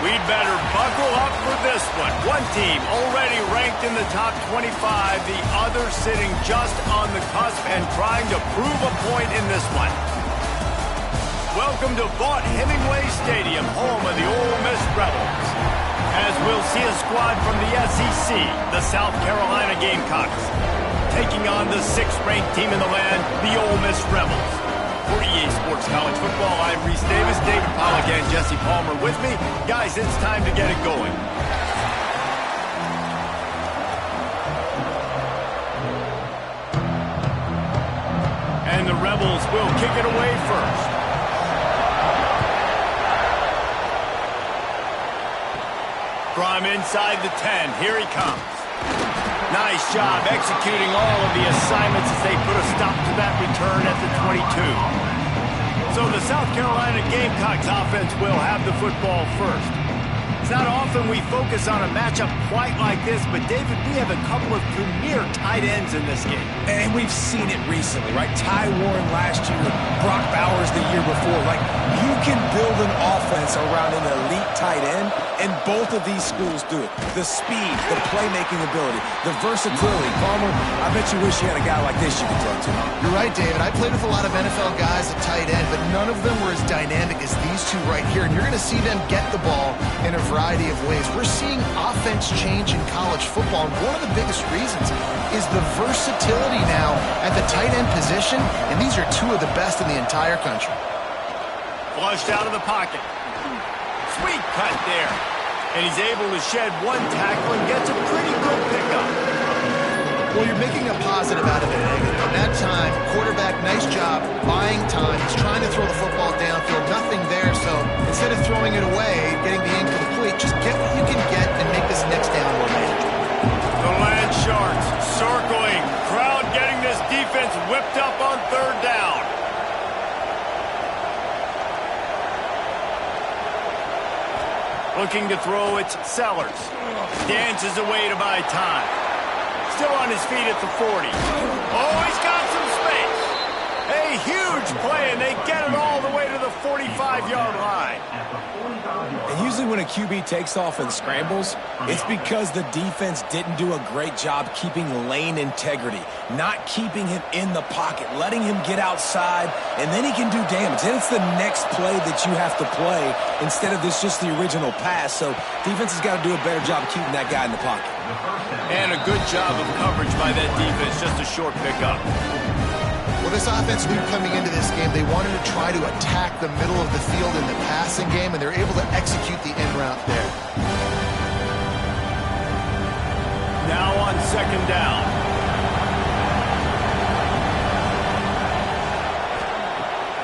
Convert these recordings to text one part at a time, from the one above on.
We'd better buckle up for this one. One team already ranked in the top 25, the other sitting just on the cusp and trying to prove a point in this one. Welcome to Vaught-Hemingway Stadium, home of the Ole Miss Rebels. As we'll see a squad from the SEC, the South Carolina Gamecocks, taking on the 6th-ranked team in the land, the Ole Miss Rebels. For EA Sports College Football, I'm Reese Davis, David Pollack, and Jesse Palmer with me. Guys, it's time to get it going. And the Rebels will kick it away first. From inside the 10, here he comes. Nice job executing all of the assignments as they put a stop to that return at the 22. So the South Carolina Gamecocks offense will have the football first. It's not often we focus on a matchup quite like this, but David, we have a couple of premier tight ends in this game. And we've seen it recently, right? Ty Warren last year, Brock Bowers the year before. Like, you can build an offense around an elite tight end, and both of these schools do it. The speed, the playmaking ability, the versatility. Palmer, I bet you wish you had a guy like this you could throw to. You're right, David. I played with a lot of NFL guys at tight end, but none of them were as dynamic as these two right here. And you're going to see them get the ball in a variety of ways. We're seeing offense change in college football, and one of the biggest reasons is the versatility now at the tight end position, and these are two of the best in the entire country. Flushed out of the pocket. Sweet cut there. And he's able to shed one tackle and gets a pretty good pickup. Well, you're making a positive out of a negative. And that time, quarterback, nice job, buying time. He's trying to throw the football downfield, nothing there. So instead of throwing it away, getting the incomplete, just get what you can get and make this next down more manageable. The Land Sharks circling. Crowd getting this defense whipped up on 3rd down. Looking to throw, it's Sellers. Dances away to buy time. Still on his feet at the 40. Oh, he's got some space. A huge play, and they get it all the way to the 45-yard line. And usually when a QB takes off and scrambles, it's because the defense didn't do a great job keeping lane integrity, not keeping him in the pocket, letting him get outside, and then he can do damage. Then it's the next play that you have to play instead of just the original pass. So defense has got to do a better job keeping that guy in the pocket. And a good job of coverage by that defense, just a short pickup. Well, this offense knew coming into this game they wanted to try to attack the middle of the field in the passing game, and they're able to execute the in route there. Now on 2nd down.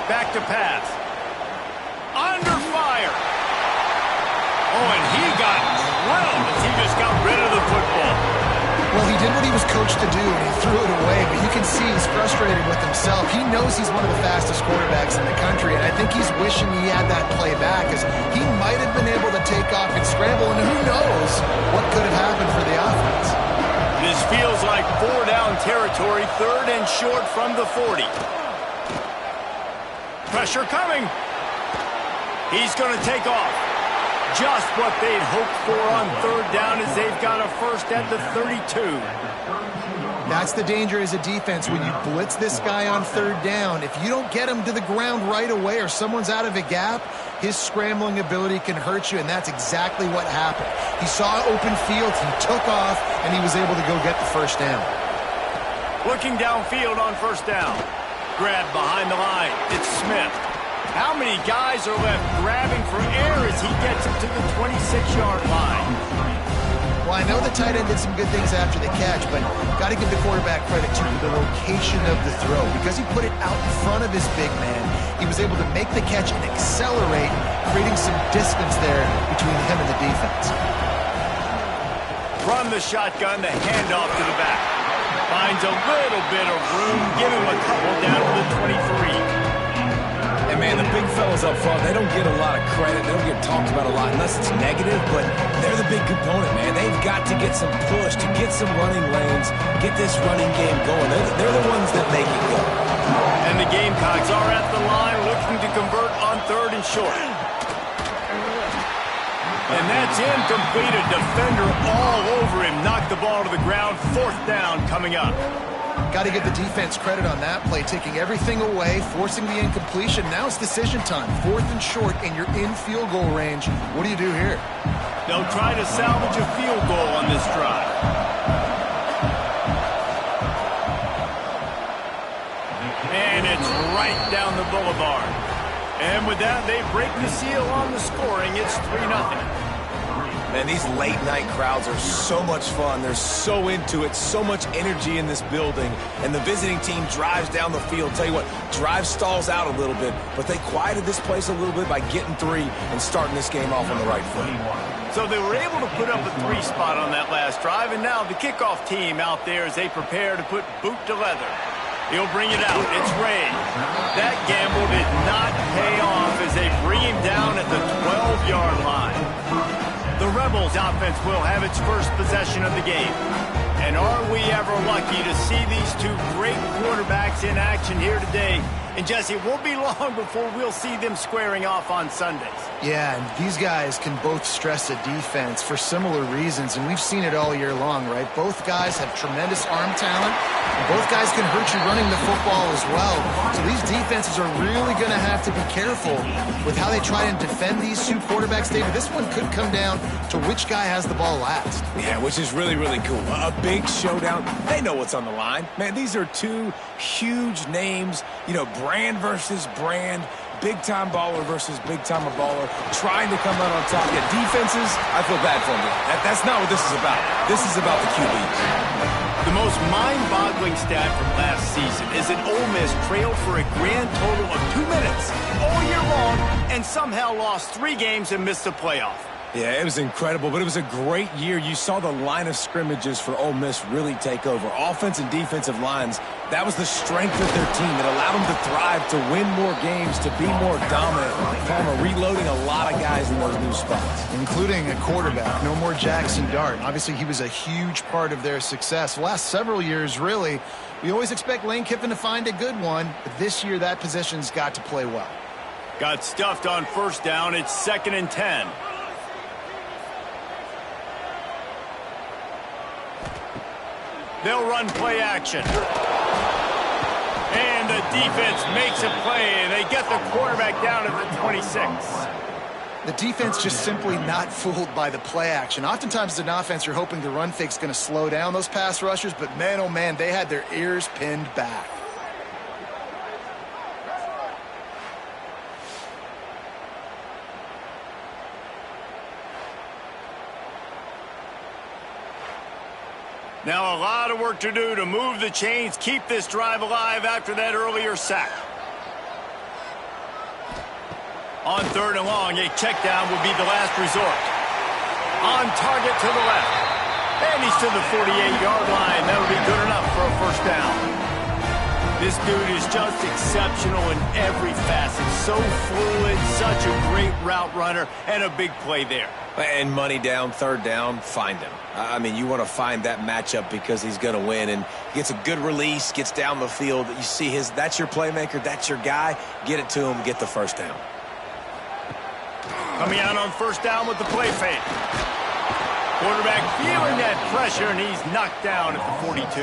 Back to pass. Under fire. Oh, and he got drilled as he just got rid of the football. Well, he did what he was coached to do, and he threw it away, but you can see he's frustrated with himself. He knows he's one of the fastest quarterbacks in the country, and I think he's wishing he had that play back, as he might have been able to take off and scramble, and who knows what could have happened for the offense. This feels like 4-down territory, 3rd and short from the 40. Pressure coming. He's going to take off. Just what they'd hoped for on 3rd down as they've got a first at the 32. That's the danger as a defense when you blitz this guy on 3rd down. If you don't get him to the ground right away or someone's out of a gap, his scrambling ability can hurt you, and that's exactly what happened. He saw open field, he took off, and he was able to go get the first down. Looking downfield on 1st down. Grab behind the line. It's Smith. How many guys are left grabbing for air as he gets him to the 26-yard line? Well, I know the tight end did some good things after the catch, but got to give the quarterback credit to the location of the throw. Because he put it out in front of his big man, he was able to make the catch and accelerate, creating some distance there between him and the defense. From the shotgun, the handoff to the back. Finds a little bit of room, give him a couple down to the 23. And, man, the big fellas up front, they don't get a lot of credit. They don't get talked about a lot unless it's negative, but they're the big component, man. They've got to get some push, to get some running lanes, get this running game going. They're the ones that make it go. And the Gamecocks are at the line looking to convert on 3rd and short. incomplete. A defender all over him. Knocked the ball to the ground. 4th down coming up. Got to give the defense credit on that play, taking everything away, forcing the incompletion. Now it's decision time. 4th and short, and you're in field goal range. What do you do here? They'll try to salvage a field goal on this drive. And it's right down the boulevard. And with that, they break the seal on the scoring. It's 3-0. Man, these late-night crowds are so much fun. They're so into it, so much energy in this building. And the visiting team drives down the field. Tell you what, drive stalls out a little bit, but they quieted this place a little bit by getting 3 and starting this game off on the right foot. So they were able to put up a 3 spot on that last drive, and now the kickoff team out there as they prepare to put boot to leather. He'll bring it out. It's Ray. That gamble did not pay off as they bring him down at the 12-yard line. The Rebels offense will have its first possession of the game. And are we ever lucky to see these two great quarterbacks in action here today? And Jesse, it won't be long before we'll see them squaring off on Sundays. Yeah, and these guys can both stress a defense for similar reasons, and we've seen it all year long, right? Both guys have tremendous arm talent, and both guys can hurt you running the football as well. So these defenses are really going to have to be careful with how they try and defend these two quarterbacks, David. This one could come down to which guy has the ball last. Yeah, which is really, really cool. A big showdown. They know what's on the line. Man, these are two huge names, you know, brand versus brand, big-time baller versus big-time baller, trying to come out on top. Yeah, defenses, I feel bad for them. That's not what this is about. This is about the QBs. The most mind-boggling stat from last season is that Ole Miss trailed for a grand total of 2 minutes all year long and somehow lost 3 games and missed the playoff. Yeah, it was incredible, but it was a great year. You saw the line of scrimmages for Ole Miss really take over. Offense and defensive lines, that was the strength of their team. It allowed them to thrive, to win more games, to be more dominant. Palmer reloading a lot of guys in those new spots. Including a quarterback. No more Jackson Dart. Obviously, he was a huge part of their success. The last several years, really, we always expect Lane Kiffin to find a good one, but this year that position's got to play well. Got stuffed on 1st down. It's 2nd and 10. They'll run play action. And the defense makes a play. They get the quarterback down at the 26. The defense just simply not fooled by the play action. Oftentimes as an offense, you're hoping the run fake's going to slow down those pass rushers, but man, oh man, they had their ears pinned back. Now a lot of work to do to move the chains, keep this drive alive after that earlier sack. On 3rd and long, a check down would be the last resort. On target to the left. And he's to the 48-yard line. That'll be good enough for a 1st down. This dude is just exceptional in every facet. So fluid, such a great route runner, and a big play there. And money down, 3rd down, find him. I mean, you want to find that matchup because he's going to win, and gets a good release, gets down the field. You see that's your playmaker, that's your guy. Get it to him, get the 1st down. Coming out on 1st down with the play fake. Quarterback feeling that pressure, and he's knocked down at the 42.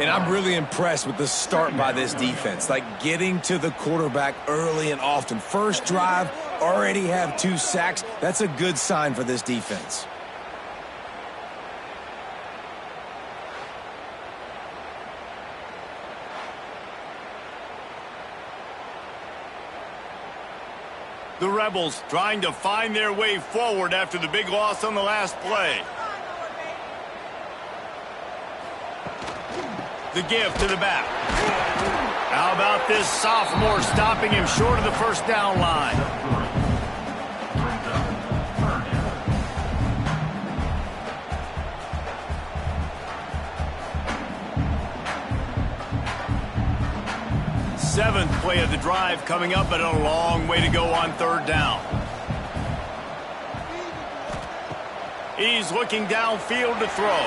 And I'm really impressed with the start by this defense, like getting to the quarterback early and often. First drive, already have 2 sacks. That's a good sign for this defense. The Rebels trying to find their way forward after the big loss on the last play. The give to the back. How about this sophomore stopping him short of the 1st down line? Seventh play of the drive coming up, but a long way to go on 3rd down. He's looking downfield to throw.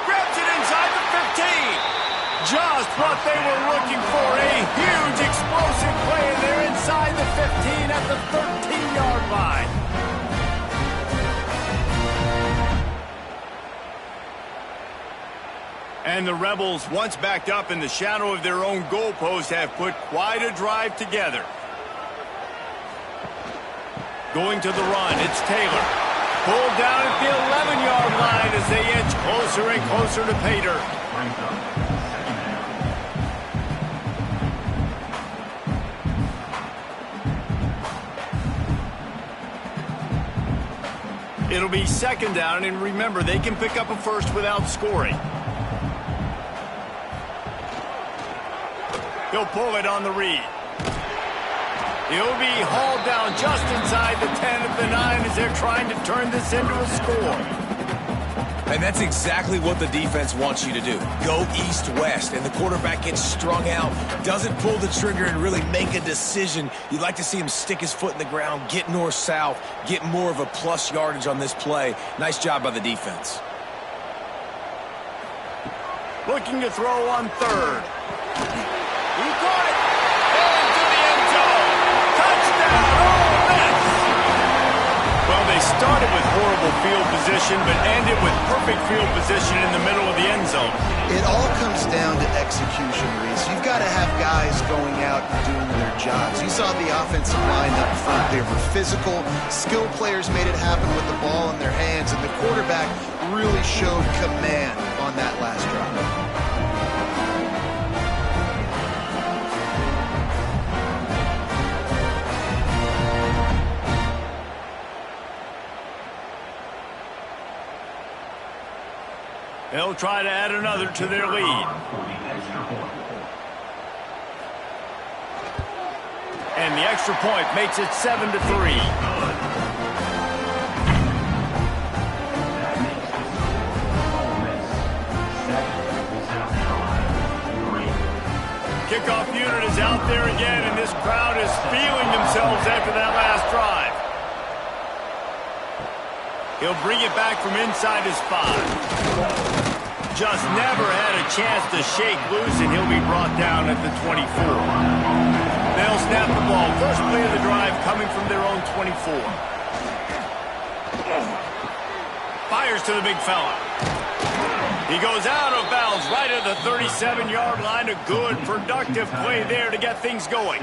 Grabs it inside the 15. Just what they were looking for. A huge explosive play, and they're inside inside the 15 at the 13-yard line. And the Rebels, once backed up in the shadow of their own goalpost, have put quite a drive together. Going to the run, it's Taylor. Pulled down at the 11-yard line as they inch closer and closer to pay dirt. It'll be second down, and remember, they can pick up a first without scoring. He'll pull it on the read. He'll be hauled down just inside the 10 of the 9 as they're trying to turn this into a score. And that's exactly what the defense wants you to do. Go east-west, and the quarterback gets strung out, doesn't pull the trigger and really make a decision. You'd like to see him stick his foot in the ground, get north-south, get more of a plus yardage on this play. Nice job by the defense. Looking to throw on third. He caught it. Into the end zone. Touchdown, Ole Miss. Well, they started with horrible field position, but ended with perfect field position in the middle of the end zone. It all comes down to execution, Reese. You've got to have guys going out and doing their jobs. You saw the offensive line up front. They were physical. Skilled players made it happen with the ball in their hands, and the quarterback really showed command on that last drive. They'll try to add another to their lead. And the extra point makes it 7-3. Kickoff unit is out there again, and this crowd is feeling themselves after that last drive. He'll bring it back from inside his 5. Just never had a chance to shake loose, and he'll be brought down at the 24. They'll snap the ball. First play of the drive coming from their own 24. Fires to the big fella. He goes out of bounds right at the 37-yard line. A good, productive play there to get things going.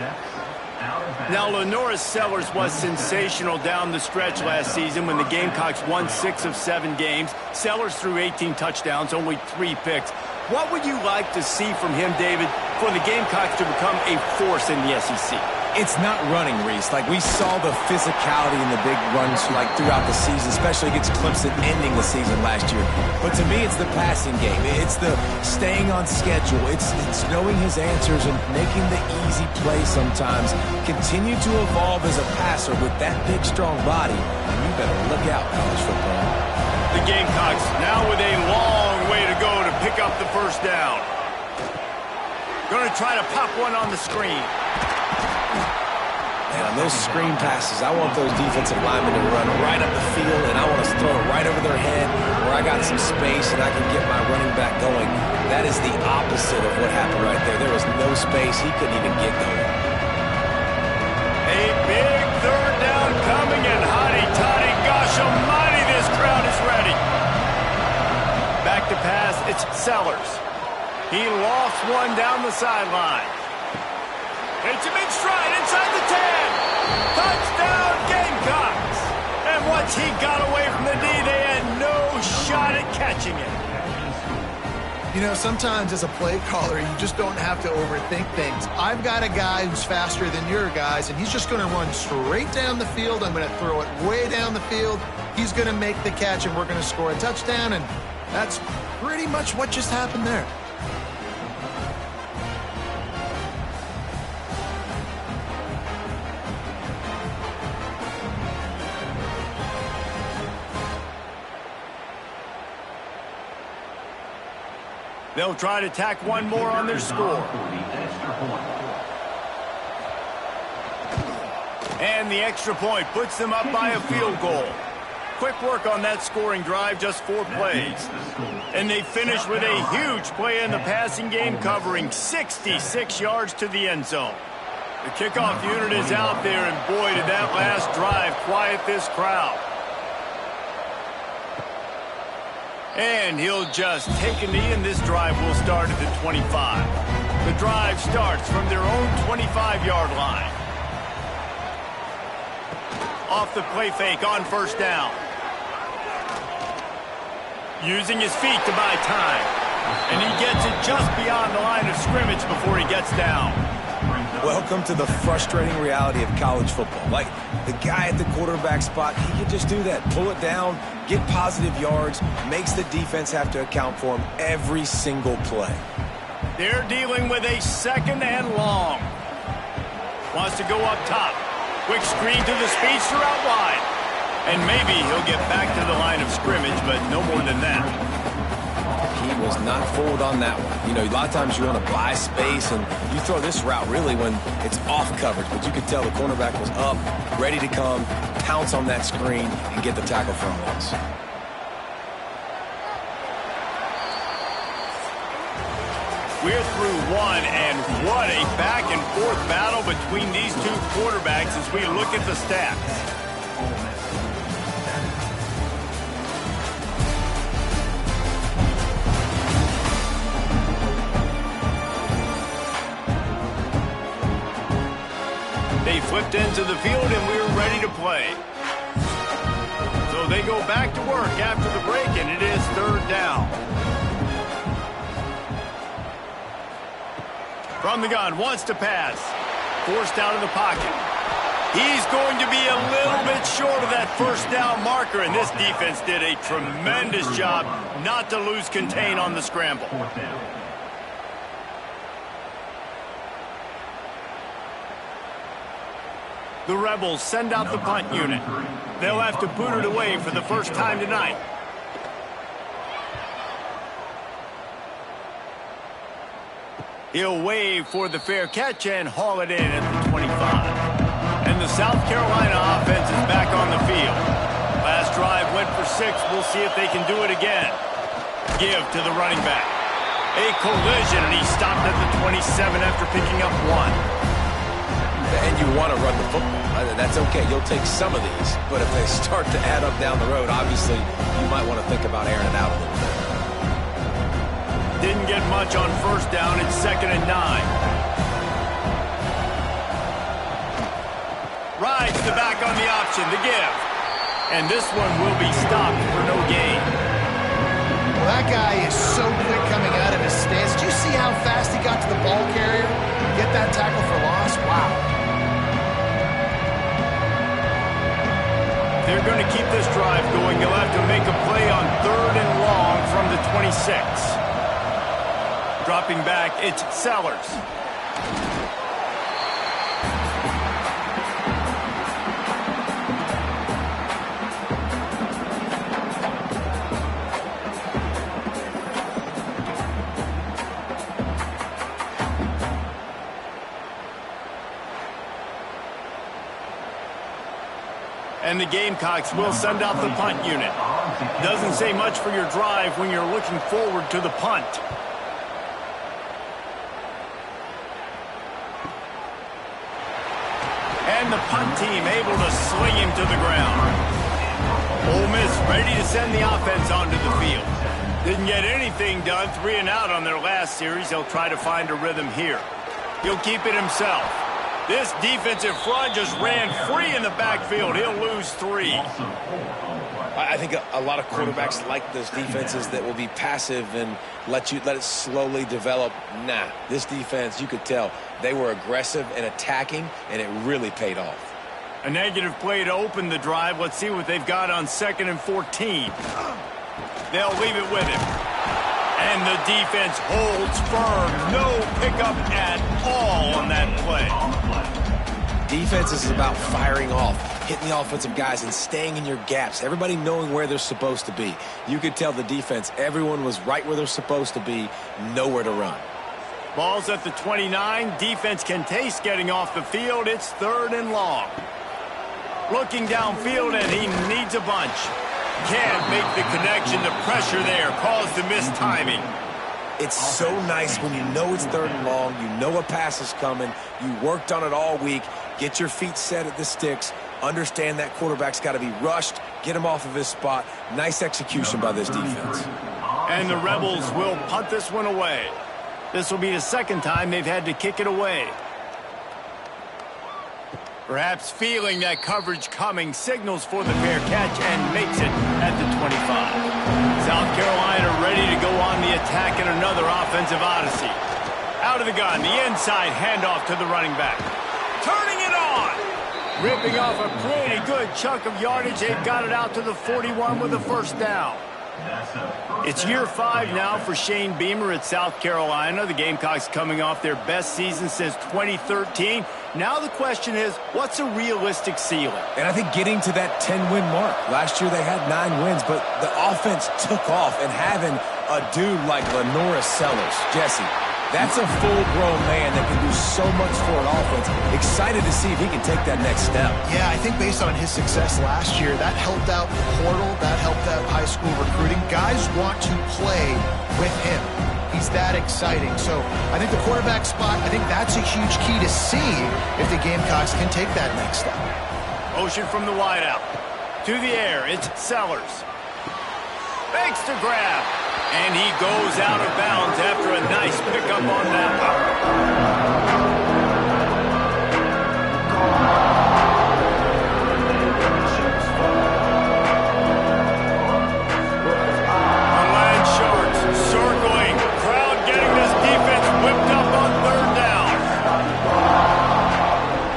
Now, LaNorris Sellers was sensational down the stretch last season when the Gamecocks won 6 of 7 games. Sellers threw 18 touchdowns, only 3 picks. What would you like to see from him, David, for the Gamecocks to become a force in the SEC? It's not running, Reese. Like, we saw the physicality in the big runs throughout the season, especially against Clemson ending the season last year. But to me, it's the passing game. It's the staying on schedule. It's knowing his answers and making the easy play sometimes. Continue to evolve as a passer with that big, strong body. And you better look out, college football. The Gamecocks now with a long way to go to pick up the first down. Going to try to pop one on the screen. And on those screen passes, I want those defensive linemen to run right up the field, and I want to throw it right over their head where I got some space and I can get my running back going. That is the opposite of what happened right there. There was no space. He couldn't even get going. A big third down coming, and hotty-toddy, gosh almighty, this crowd is ready. Back to pass, it's Sellers. He lofts one down the sideline. It's a big stride inside the 10. Touchdown, Gamecocks. And once he got away from the D, they had no shot at catching it. You know, sometimes as a play caller, you just don't have to overthink things. I've got a guy who's faster than your guys, and he's just going to run straight down the field. I'm going to throw it way down the field. He's going to make the catch, and we're going to score a touchdown, and that's pretty much what just happened there. They'll try to tack one more on their score. And the extra point puts them up by a field goal. Quick work on that scoring drive, just 4 plays. And they finish with a huge play in the passing game, covering 66 yards to the end zone. The kickoff unit is out there, and boy, did that last drive quiet this crowd. And he'll just take a knee, and this drive will start at the 25. The drive starts from their own 25-yard line. Off the play fake on first down. Using his feet to buy time. And he gets it just beyond the line of scrimmage before he gets down. Welcome to the frustrating reality of college football. Like, the guy at the quarterback spot, he can just do that. Pull it down, get positive yards, makes the defense have to account for him every single play. They're dealing with a second and long. Wants to go up top. Quick screen to the speedster out wide. And maybe he'll get back to the line of scrimmage, but no more than that. He was not fooled on that one. You know, a lot of times you want to buy space, and you throw this route really when it's off coverage. But you could tell the cornerback was up, ready to come, pounce on that screen, and get the tackle from once. We're through one, and what a back-and-forth battle between these two quarterbacks as we look at the stats. They flipped into the field, and we're ready to play. So they go back to work after the break, and it is third down. From the gun, wants to pass. Forced out of the pocket. He's going to be a little bit short of that first down marker, and this defense did a tremendous job not to lose contain on the scramble. The Rebels send out the punt unit. They'll have to boot it away for the first time tonight. He'll wave for the fair catch and haul it in at the 25. And the South Carolina offense is back on the field. Last drive went for 6. We'll see if they can do it again. Give to the running back. A collision, and he stopped at the 27 after picking up 1. And you want to run the football. That's okay. You'll take some of these. But if they start to add up down the road, obviously, you might want to think about airing it out a little bit. Didn't get much on first down. It's 2nd and 9. Rides the back on the option, the give. And this one will be stopped for no gain. Well, that guy is so quick coming out of his stance. Did you see how fast he got to the ball carrier? Get that tackle for loss? Wow. They're going to keep this drive going. They'll have to make a play on 3rd and long from the 26. Dropping back, it's Sellers. And the Gamecocks will send out the punt unit. Doesn't say much for your drive when you're looking forward to the punt. And the punt team able to sling him to the ground. Ole Miss ready to send the offense onto the field. Didn't get anything done, 3 and out on their last series. He'll try to find a rhythm here. He'll keep it himself. This defensive front just ran free in the backfield. He'll lose 3. I think a lot of quarterbacks like those defenses that will be passive and let it slowly develop. Nah, this defense, you could tell, they were aggressive and attacking, and it really paid off. A negative play to open the drive. Let's see what they've got on 2nd and 14. They'll leave it with him. And the defense holds firm. No pickup at all on that play. Defense is about firing off, hitting the offensive guys and staying in your gaps. Everybody knowing where they're supposed to be. You could tell the defense, everyone was right where they're supposed to be, nowhere to run. Ball's at the 29. Defense can taste getting off the field. It's 3rd and long. Looking downfield, and he needs a bunch. Can't make the connection. The pressure there caused the missed timing. It's so nice when you know it's 3rd and long, you know a pass is coming, you worked on it all week, get your feet set at the sticks, understand that quarterback's got to be rushed, get him off of his spot. Nice execution by this defense. And the Rebels will punt this one away. This will be the 2nd time they've had to kick it away. Perhaps feeling that coverage coming, signals for the fair catch and makes it at the 25. South Carolina ready to go on the attack in another offensive odyssey. Out of the gun, the inside handoff to the running back. Turning it on! Ripping off a pretty good chunk of yardage. They've got it out to the 41 with a 1st down. It's year 5 now for Shane Beamer at South Carolina. The Gamecocks coming off their best season since 2013. Now the question is, what's a realistic ceiling? And I think getting to that 10-win mark. Last year they had 9 wins, but the offense took off, and having a dude like Lenora Sellers, Jesse, that's a full-grown man that can do so much for an offense. Excited to see if he can take that next step. Yeah, I think based on his success last year, that helped out the portal, that helped out high school recruiting. Guys want to play with him. He's that exciting. So I think the quarterback spot, I think that's a huge key to see if the Gamecocks can take that next step. Motion from the wideout. To the air, it's Sellers. Fakes to grab. And he goes out of bounds after a nice pickup on that The Land Sharks circling. Crowd getting this defense whipped up on 3rd down.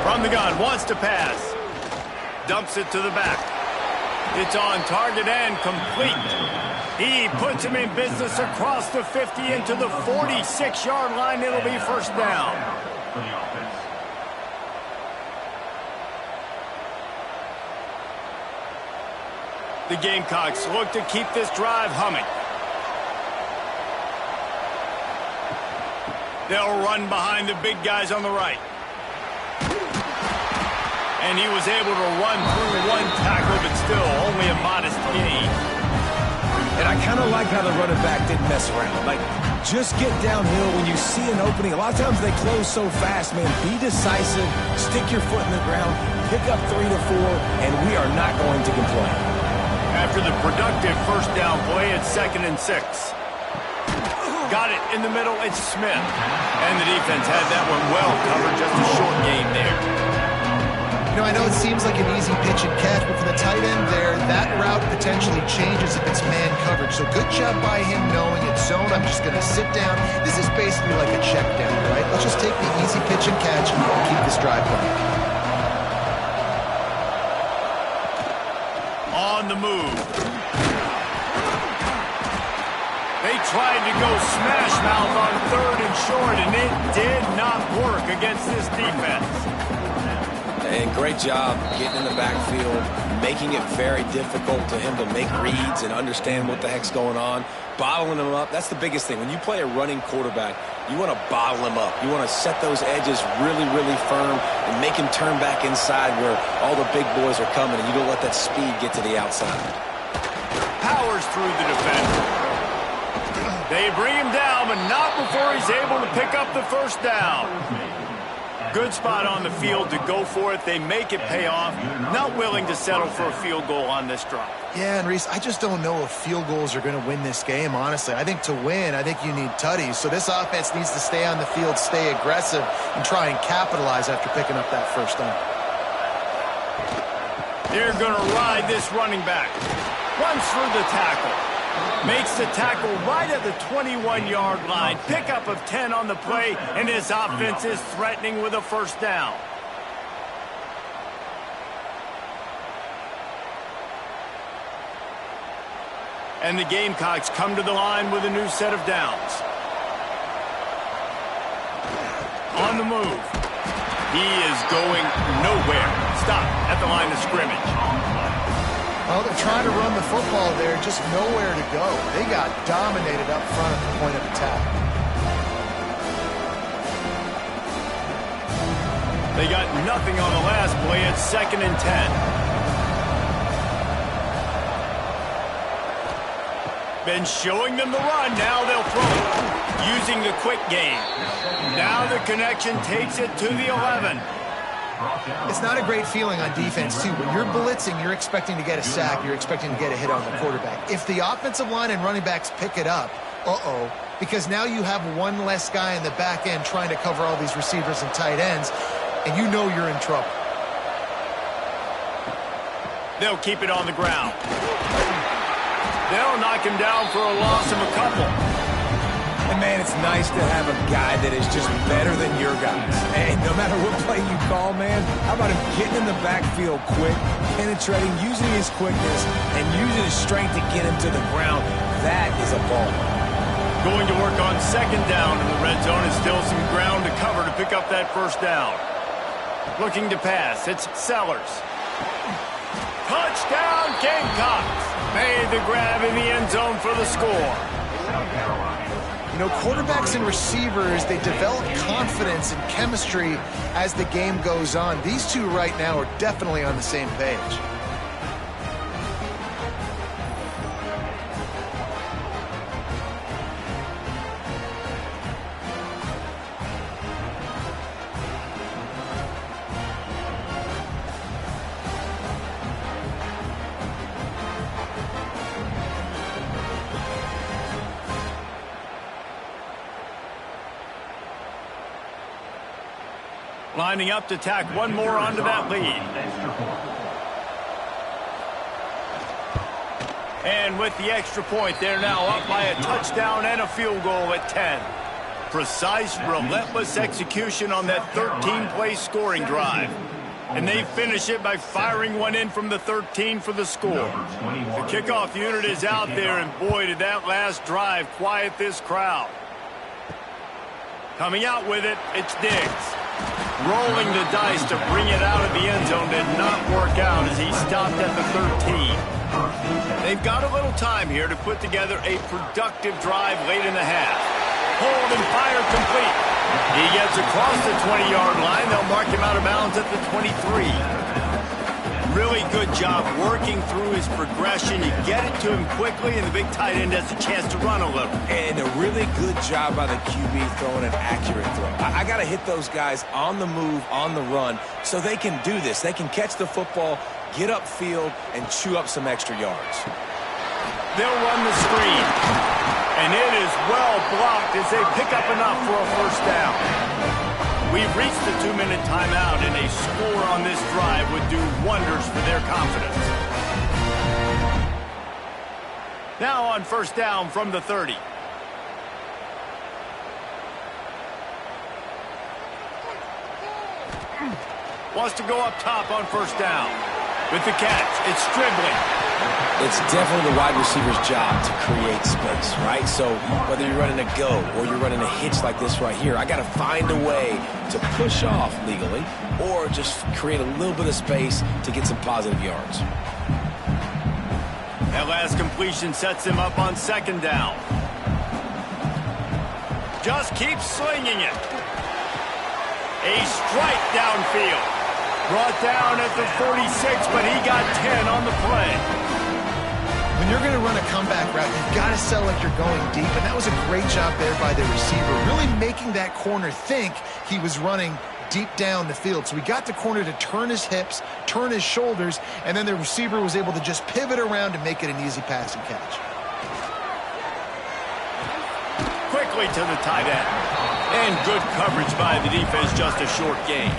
From the gun, wants to pass. Dumps it to the back. It's on target and complete. He puts him in business across the 50 into the 46-yard line. It'll be 1st down. The Gamecocks look to keep this drive humming. They'll run behind the big guys on the right. And he was able to run through 1 tackle, but still only a modest gain. And I kind of like how the running back didn't mess around. Like, just get downhill when you see an opening. A lot of times they close so fast, man. Be decisive, stick your foot in the ground, pick up 3 to 4, and we are not going to complain. After the productive 1st down play, it's 2nd and 6. Got it in the middle, it's Smith. And the defense had that one well covered, just a short gain there. You know, I know it seems like an easy pitch and catch, but for the tight end there, that route potentially changes if it's man coverage. So good job by him knowing it's zone. I'm just going to sit down. This is basically like a check down, right? Let's just take the easy pitch and catch and keep this drive going. On the move. They tried to go smash mouth on 3rd and short, and it did not work against this defense. And great job getting in the backfield, making it very difficult to him to make reads and understand what the heck's going on, bottling him up. That's the biggest thing. When you play a running quarterback, you want to bottle him up. You want to set those edges really, really firm and make him turn back inside where all the big boys are coming, and you don't let that speed get to the outside. Powers through the defender. They bring him down, but not before he's able to pick up the 1st down. Good spot on the field to go for it. They make it pay off. Not willing to settle for a field goal on this drive. Yeah, and Reese, I just don't know if field goals are going to win this game, honestly. I think to win, I think you need tutties. So this offense needs to stay on the field, stay aggressive, and try and capitalize after picking up that 1st down. They're going to ride this running back. Runs through the tackle. Makes the tackle right at the 21-yard line. Pickup of 10 on the play, and his offense is threatening with a 1st down. And the Gamecocks come to the line with a new set of downs. On the move. He is going nowhere. Stop at the line of scrimmage. Well, they're trying to run the football there, just nowhere to go. They got dominated up front at the point of attack. They got nothing on the last play. It's 2nd and 10. Been showing them the run. Now they'll throw it. using the quick game. Now the connection takes it to the 11. It's not a great feeling on defense, too. When you're blitzing, you're expecting to get a sack. You're expecting to get a hit on the quarterback. If the offensive line and running backs pick it up, because now you have one less guy in the back end trying to cover all these receivers and tight ends, and you know you're in trouble. They'll keep it on the ground. They'll knock him down for a loss of a couple. And, man, it's nice to have a guy that is just better than your guys. And no matter what play you call, man, how about him getting in the backfield quick, penetrating, using his quickness, and using his strength to get him to the ground? That is a ball. Going to work on second down in the red zone is still some ground to cover to pick up that first down. Looking to pass. It's Sellers. Touchdown, Gamecocks. Made the grab in the end zone for the score. You know, quarterbacks and receivers, they develop confidence and chemistry as the game goes on. These two right now are definitely on the same page. Lining up to tack one more onto that lead. And with the extra point, they're now up by a touchdown and a field goal at 10. Precise, relentless execution on that 13-play scoring drive. And they finish it by firing one in from the 13 for the score. The kickoff unit is out there, and boy, did that last drive quiet this crowd. Coming out with it, it's Diggs. Rolling the dice to bring it out of the end zone did not work out as he stopped at the 13. They've got a little time here to put together a productive drive late in the half. Hold and fire complete. He gets across the 20-yard line. They'll mark him out of bounds at the 23. Really good job working through his progression. You get it to him quickly, and the big tight end has a chance to run a little. And a really good job by the QB throwing an accurate throw. I got to hit those guys on the move, on the run, so they can do this. They can catch the football, get upfield, and chew up some extra yards. They'll run the screen. And it is well blocked as they pick up enough for a first down. We've reached the 2-minute timeout, and a score on this drive would do wonders for their confidence. Now on first down from the 30. Wants to go up top on first down. With the catch, it's Stribling. It's definitely the wide receiver's job to create space, right? So whether you're running a go or you're running a hitch like this right here, I got to find a way to push off legally or just create a little bit of space to get some positive yards. That last completion sets him up on second down. Just keeps slinging it. A strike downfield. Brought down at the 46, but he got 10 on the play. When you're going to run a comeback route, you've got to sell like you're going deep, and that was a great job there by the receiver, really making that corner think he was running deep down the field. So he got the corner to turn his hips, turn his shoulders, and then the receiver was able to just pivot around and make it an easy passing catch. Quickly to the tight end. And good coverage by the defense, just a short gain.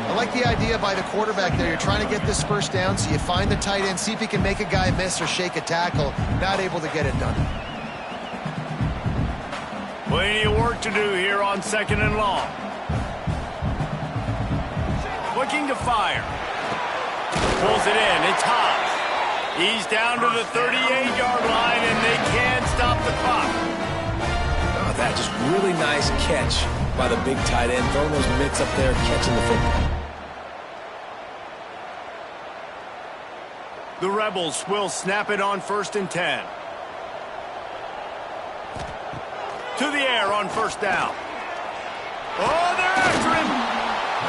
I like the idea by the quarterback there. You're trying to get this first down, so you find the tight end, see if he can make a guy miss or shake a tackle. Not able to get it done. Plenty of work to do here on second and long. Looking to fire. Pulls it in. It's Hobbs. He's down to the 38-yard line, and they can't stop the clock. Oh, that just really nice catch by the big tight end, throwing those mitts up there, catching the football. The Rebels will snap it on 1st and 10. To the air on first down. Oh, they're after him.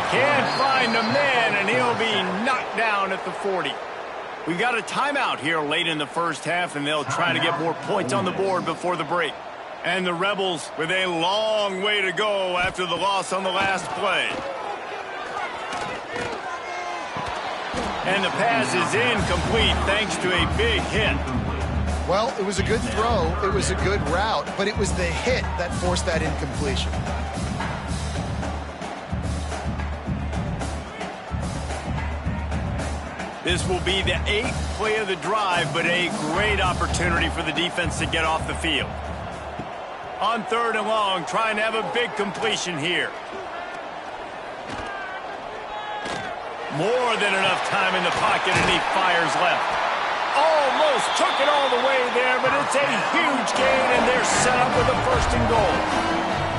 Can't find a man, and he'll be knocked down at the 40. We got a timeout here late in the first half, and they'll try to get more points on the board before the break. And the Rebels with a long way to go after the loss on the last play. And the pass is incomplete thanks to a big hit. Well, it was a good throw, it was a good route, but it was the hit that forced that incompletion. This will be the 8th play of the drive, but a great opportunity for the defense to get off the field. On 3rd and long, trying to have a big completion here. More than enough time in the pocket, and he fires left. Almost took it all the way there, but it's a huge gain, and they're set up with a 1st and goal.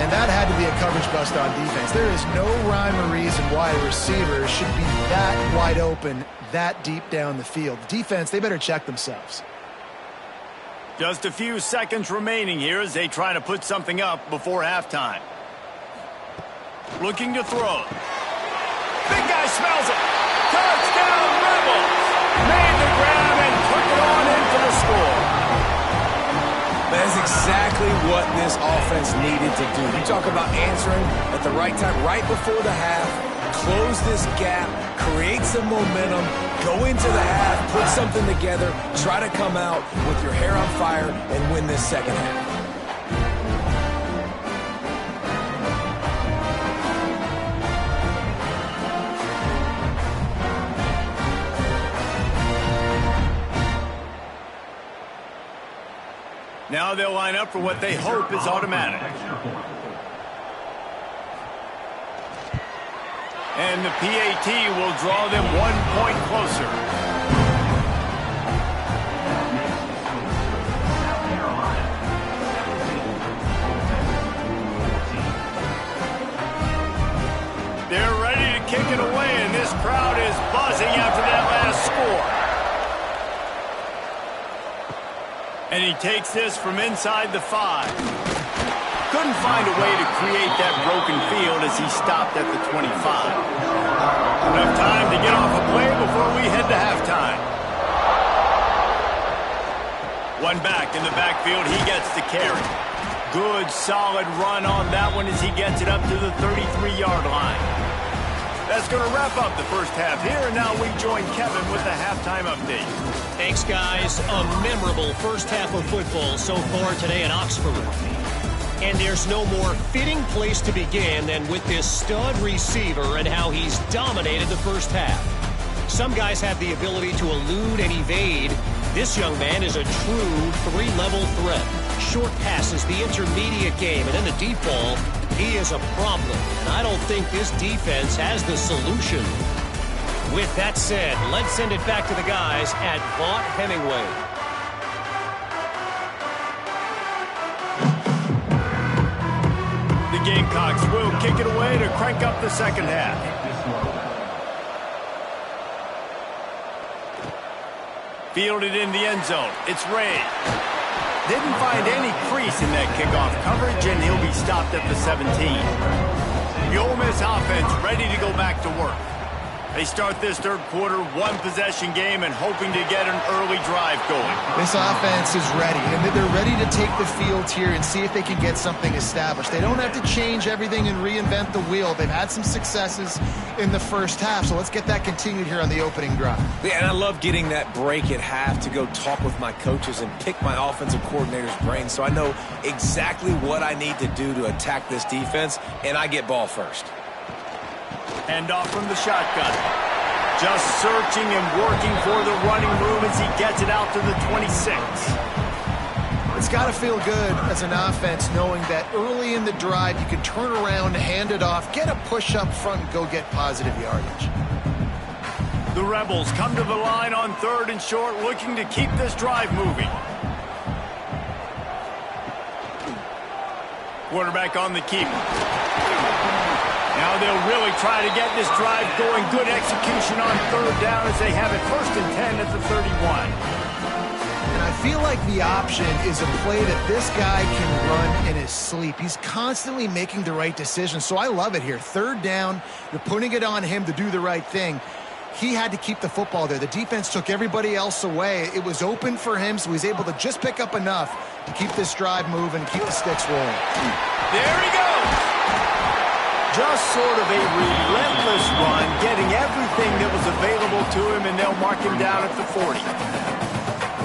And that had to be a coverage bust on defense. There is no rhyme or reason why a receiver should be that wide open, that deep down the field. Defense, they better check themselves. Just a few seconds remaining here as they try to put something up before halftime. Looking to throw. Big guy smells it. Touchdown, Rebels. Made the grab and took it on in for the score. That is exactly what this offense needed to do. You talk about answering at the right time, right before the half, close this gap, create some momentum, go into the half, put something together, try to come out with your hair on fire and win this second half. Now they'll line up for what they hope is automatic. And the PAT will draw them 1 point closer. They're ready to kick it away, and this crowd is buzzing after that last score. And he takes this from inside the 5. Couldn't find a way to create that broken field as he stopped at the 25. Enough time to get off a play before we head to halftime. One back in the backfield, he gets the carry. Good, solid run on that one as he gets it up to the 33-yard line. That's going to wrap up the first half here, and now we join Kevin with the halftime update. Thanks, guys. A memorable first half of football so far today in Oxford. And there's no more fitting place to begin than with this stud receiver and how he's dominated the first half. Some guys have the ability to elude and evade. This young man is a true 3-level threat. Short passes, the intermediate game, and then the deep ball. He is a problem, and I don't think this defense has the solution. With that said, let's send it back to the guys at Vaught Hemingway. The Gamecocks will kick it away to crank up the second half. Fielded in the end zone. It's Ray. Didn't find any crease in that kickoff coverage, and he'll be stopped at the 17. The Ole Miss offense ready to go back to work. They start this third quarter, one-possession game, and hoping to get an early drive going. This offense is ready, and they're ready to take the field here and see if they can get something established. They don't have to change everything and reinvent the wheel. They've had some successes in the first half, so let's get that continued here on the opening drive. Yeah, and I love getting that break at half to go talk with my coaches and pick my offensive coordinator's brain so I know exactly what I need to do to attack this defense, and I get ball first. Hand off from the shotgun. Just searching and working for the running room as he gets it out to the 26. It's got to feel good as an offense knowing that early in the drive you can turn around, hand it off, get a push up front, and go get positive yardage. The Rebels come to the line on third and short, looking to keep this drive moving. Quarterback on the keep. Now they'll really try to get this drive going. Good execution on third down as they have it 1st and 10 at the 31. And I feel like the option is a play that this guy can run in his sleep. He's constantly making the right decision, so I love it here. 3rd down, you're putting it on him to do the right thing. he had to keep the football there. The defense took everybody else away. It was open for him, so he was able to just pick up enough to keep this drive moving, keep the sticks rolling. There he goes! Just sort of a relentless run, getting everything that was available to him, and they'll mark him down at the 40.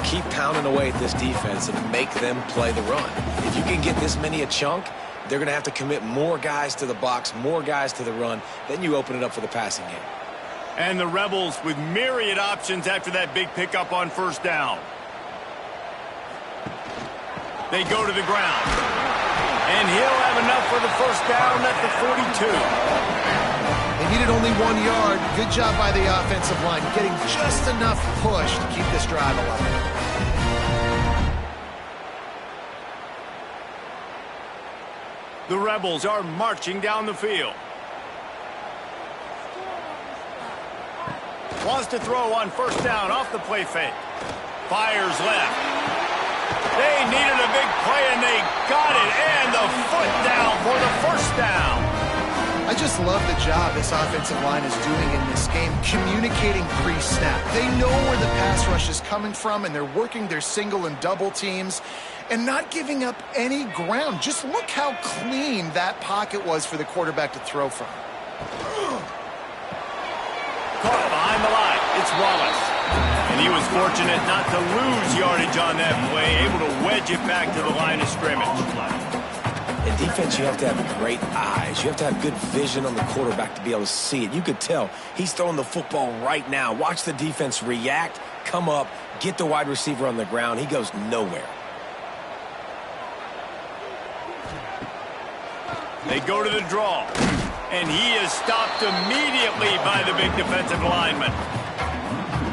Keep pounding away at this defense and make them play the run. If you can get this many a chunk, they're going to have to commit more guys to the box, more guys to the run. Then you open it up for the passing game. And the Rebels with myriad options after that big pickup on first down. They go to the ground. And he'll have enough for the first down at the 42. They needed only 1 yard. Good job by the offensive line, getting just enough push to keep this drive alive. The Rebels are marching down the field. Wants to throw on first down off the play fake. Fires left. They needed a big play, and they got it. And the foot down for the first down. I just love the job this offensive line is doing in this game, communicating pre-snap. They know where the pass rush is coming from, and they're working their single and double teams and not giving up any ground. Just look how clean that pocket was for the quarterback to throw from. Caught behind the line. It's Wallace. And he was fortunate not to lose yardage on that play, able to wedge it back to the line of scrimmage. In defense, you have to have great eyes. You have to have good vision on the quarterback to be able to see it. You could tell he's throwing the football right now. Watch the defense react, come up, get the wide receiver on the ground. He goes nowhere. They go to the draw. And he is stopped immediately by the big defensive lineman.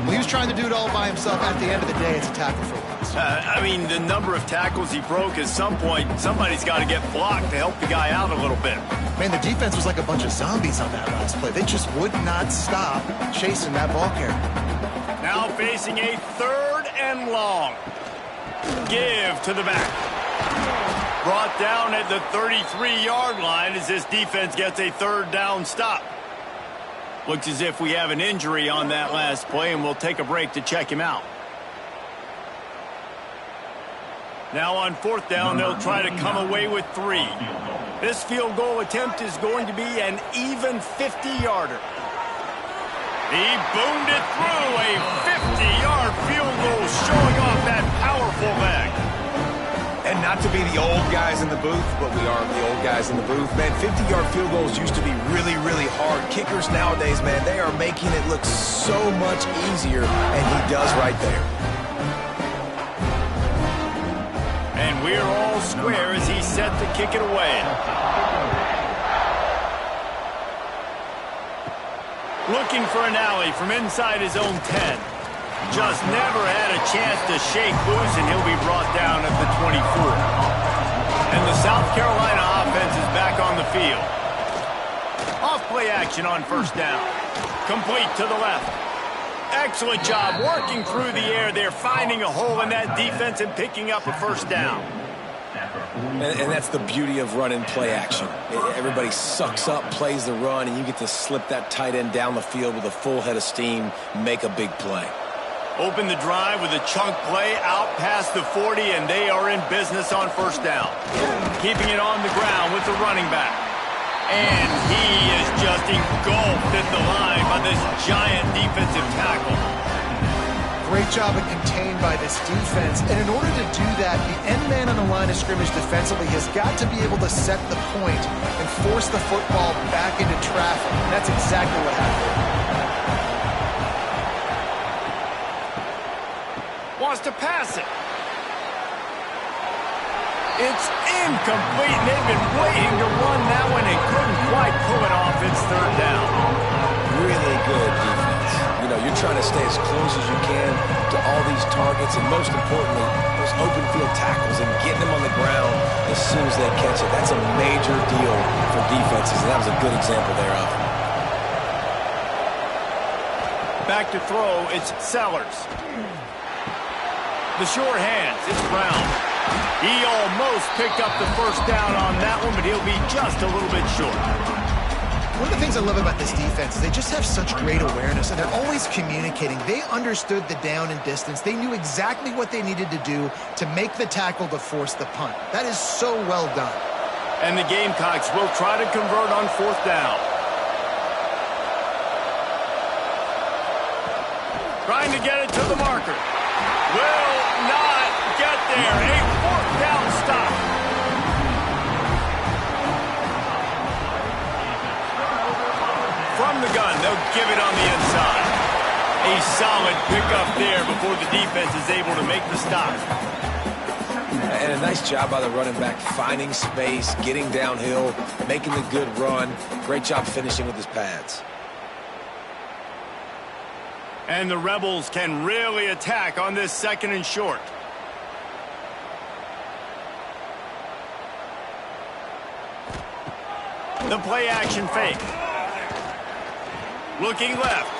Well, he was trying to do it all by himself. At the end of the day, it's a tackle for loss. I mean, the number of tackles he broke, at some point, somebody's got to get blocked to help the guy out a little bit. Man, the defense was like a bunch of zombies on that last play. They just would not stop chasing that ball carrier. Now facing a 3rd and long. Give to the back. Brought down at the 33-yard line as this defense gets a 3rd down stop. Looks as if we have an injury on that last play, and we'll take a break to check him out. Now on 4th down, they'll try to come away with 3. This field goal attempt is going to be an even 50-yarder. He boomed it through, a 50-yard field goal showing off that powerful leg. And not to be the old guys in the booth, but we are the old guys in the booth. Man, 50-yard field goals used to be really, really hard. Kickers nowadays, man, they are making it look so much easier, and he does right there. And we're all square as he's set to kick it away. Looking for an alley from inside his own 10. Just never had a chance to shake loose, and he'll be brought down at the 24. And the South Carolina offense is back on the field. Off play action on first down. Complete to the left. Excellent job working through the air there, finding a hole in that defense and picking up a first down. And that's the beauty of running play action. Everybody sucks up, plays the run, and you get to slip that tight end down the field with a full head of steam, make a big play. Open the drive with a chunk play out past the 40, and they are in business on first down. Keeping it on the ground with the running back. And he is just engulfed at the line by this giant defensive tackle. Great job and contained by this defense. And in order to do that, the end man on the line of scrimmage defensively has got to be able to set the point and force the football back into traffic. And that's exactly what happened. Wants to pass it. It's incomplete, and they've been waiting to run that one and couldn't quite pull it off. It's 3rd down. Really good defense. You know, you're trying to stay as close as you can to all these targets, and most importantly, those open field tackles and getting them on the ground as soon as they catch it. That's a major deal for defenses, and that was a good example thereof. Back to throw, it's Sellers. The short hands, it's Brown. He almost picked up the first down on that one, but he'll be just a little bit short. One of the things I love about this defense is they just have such great awareness, and they're always communicating. They understood the down and distance. They knew exactly what they needed to do to make the tackle to force the punt. That is so well done. And the Gamecocks will try to convert on 4th down. Trying to get it to the marker. Will not get there. A 4th down stop. From the gun, they'll give it on the inside. A solid pickup there before the defense is able to make the stop. And a nice job by the running back, finding space, getting downhill, making the good run. Great job finishing with his pads. And the Rebels can really attack on this 2nd and short. The play action fake. Looking left.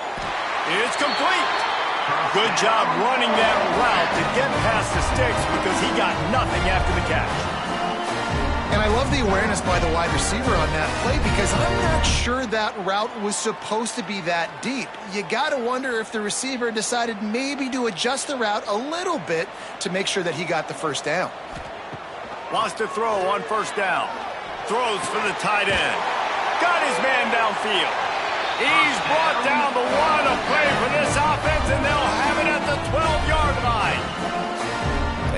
It's complete. Good job running that route to get past the sticks because he got nothing after the catch. And I love the awareness by the wide receiver on that play because I'm not sure that route was supposed to be that deep. You got to wonder if the receiver decided maybe to adjust the route a little bit to make sure that he got the 1st down. Wants to throw on 1st down. Throws for the tight end. Got his man downfield. He's brought down the one of play for this offense, and they'll have it at the 12-yard line.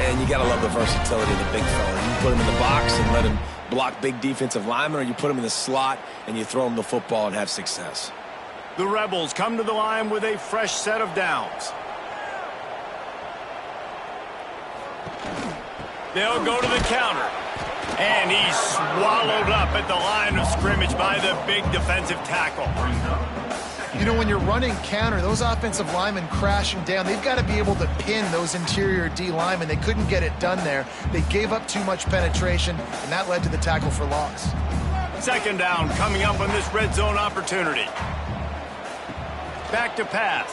And you got to love the versatility of the big fella. You put him in the box and let him block big defensive linemen, or you put him in the slot and you throw him the football and have success. The Rebels come to the line with a fresh set of downs. They'll go to the counter. And he's swallowed up at the line of scrimmage by the big defensive tackle. You know, when you're running counter, those offensive linemen crashing down, they've got to be able to pin those interior D linemen. They couldn't get it done there. They gave up too much penetration, and that led to the tackle for loss. 2nd down coming up on this red zone opportunity. Back to pass.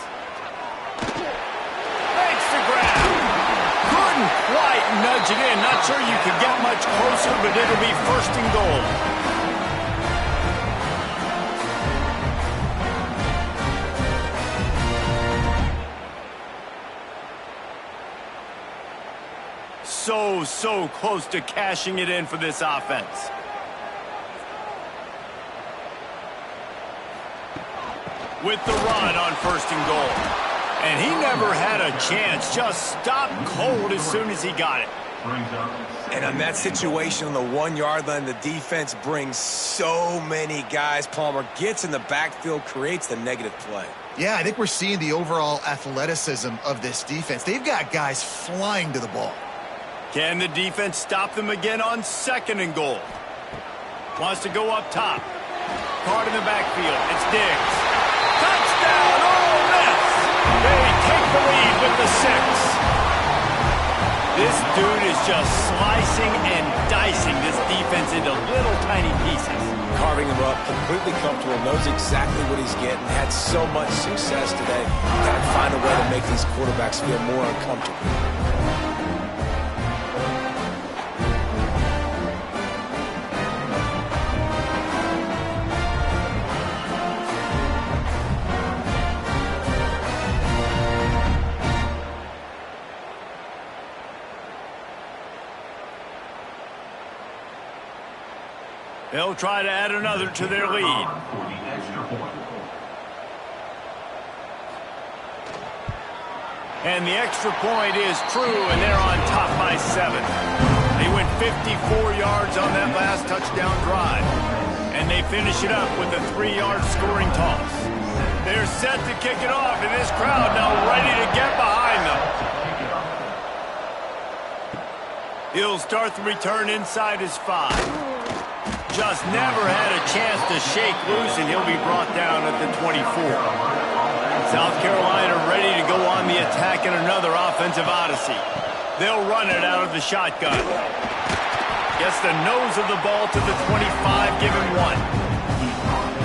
Makes the grab. Couldn't quite nudge it in. Not sure you could get much closer, but it'll be 1st and goal. So close to cashing it in for this offense. With the run on 1st and goal. And he never had a chance. Just stopped cold as soon as he got it. And on that situation on the 1-yard line, the defense brings so many guys. Palmer gets in the backfield, creates the negative play. Yeah, I think we're seeing the overall athleticism of this defense. They've got guys flying to the ball. Can the defense stop them again on 2nd and goal? Wants to go up top. Card in the backfield. It's Diggs. Touchdown, Ole Miss! They take the lead with the 6. This dude is just slicing and dicing this defense into little tiny pieces. Carving him up, completely comfortable, knows exactly what he's getting, had so much success today. Got to find a way to make these quarterbacks feel more uncomfortable. They'll try to add another to their lead. And the extra point is true, and they're on top by 7. They went 54 yards on that last touchdown drive. And they finish it up with a 3-yard scoring toss. They're set to kick it off, and this crowd now ready to get behind them. He'll start the return inside his 5. Just never had a chance to shake loose, and he'll be brought down at the 24. South Carolina ready to go on the attack in another offensive odyssey. They'll run it out of the shotgun. Gets the nose of the ball to the 25, give him 1.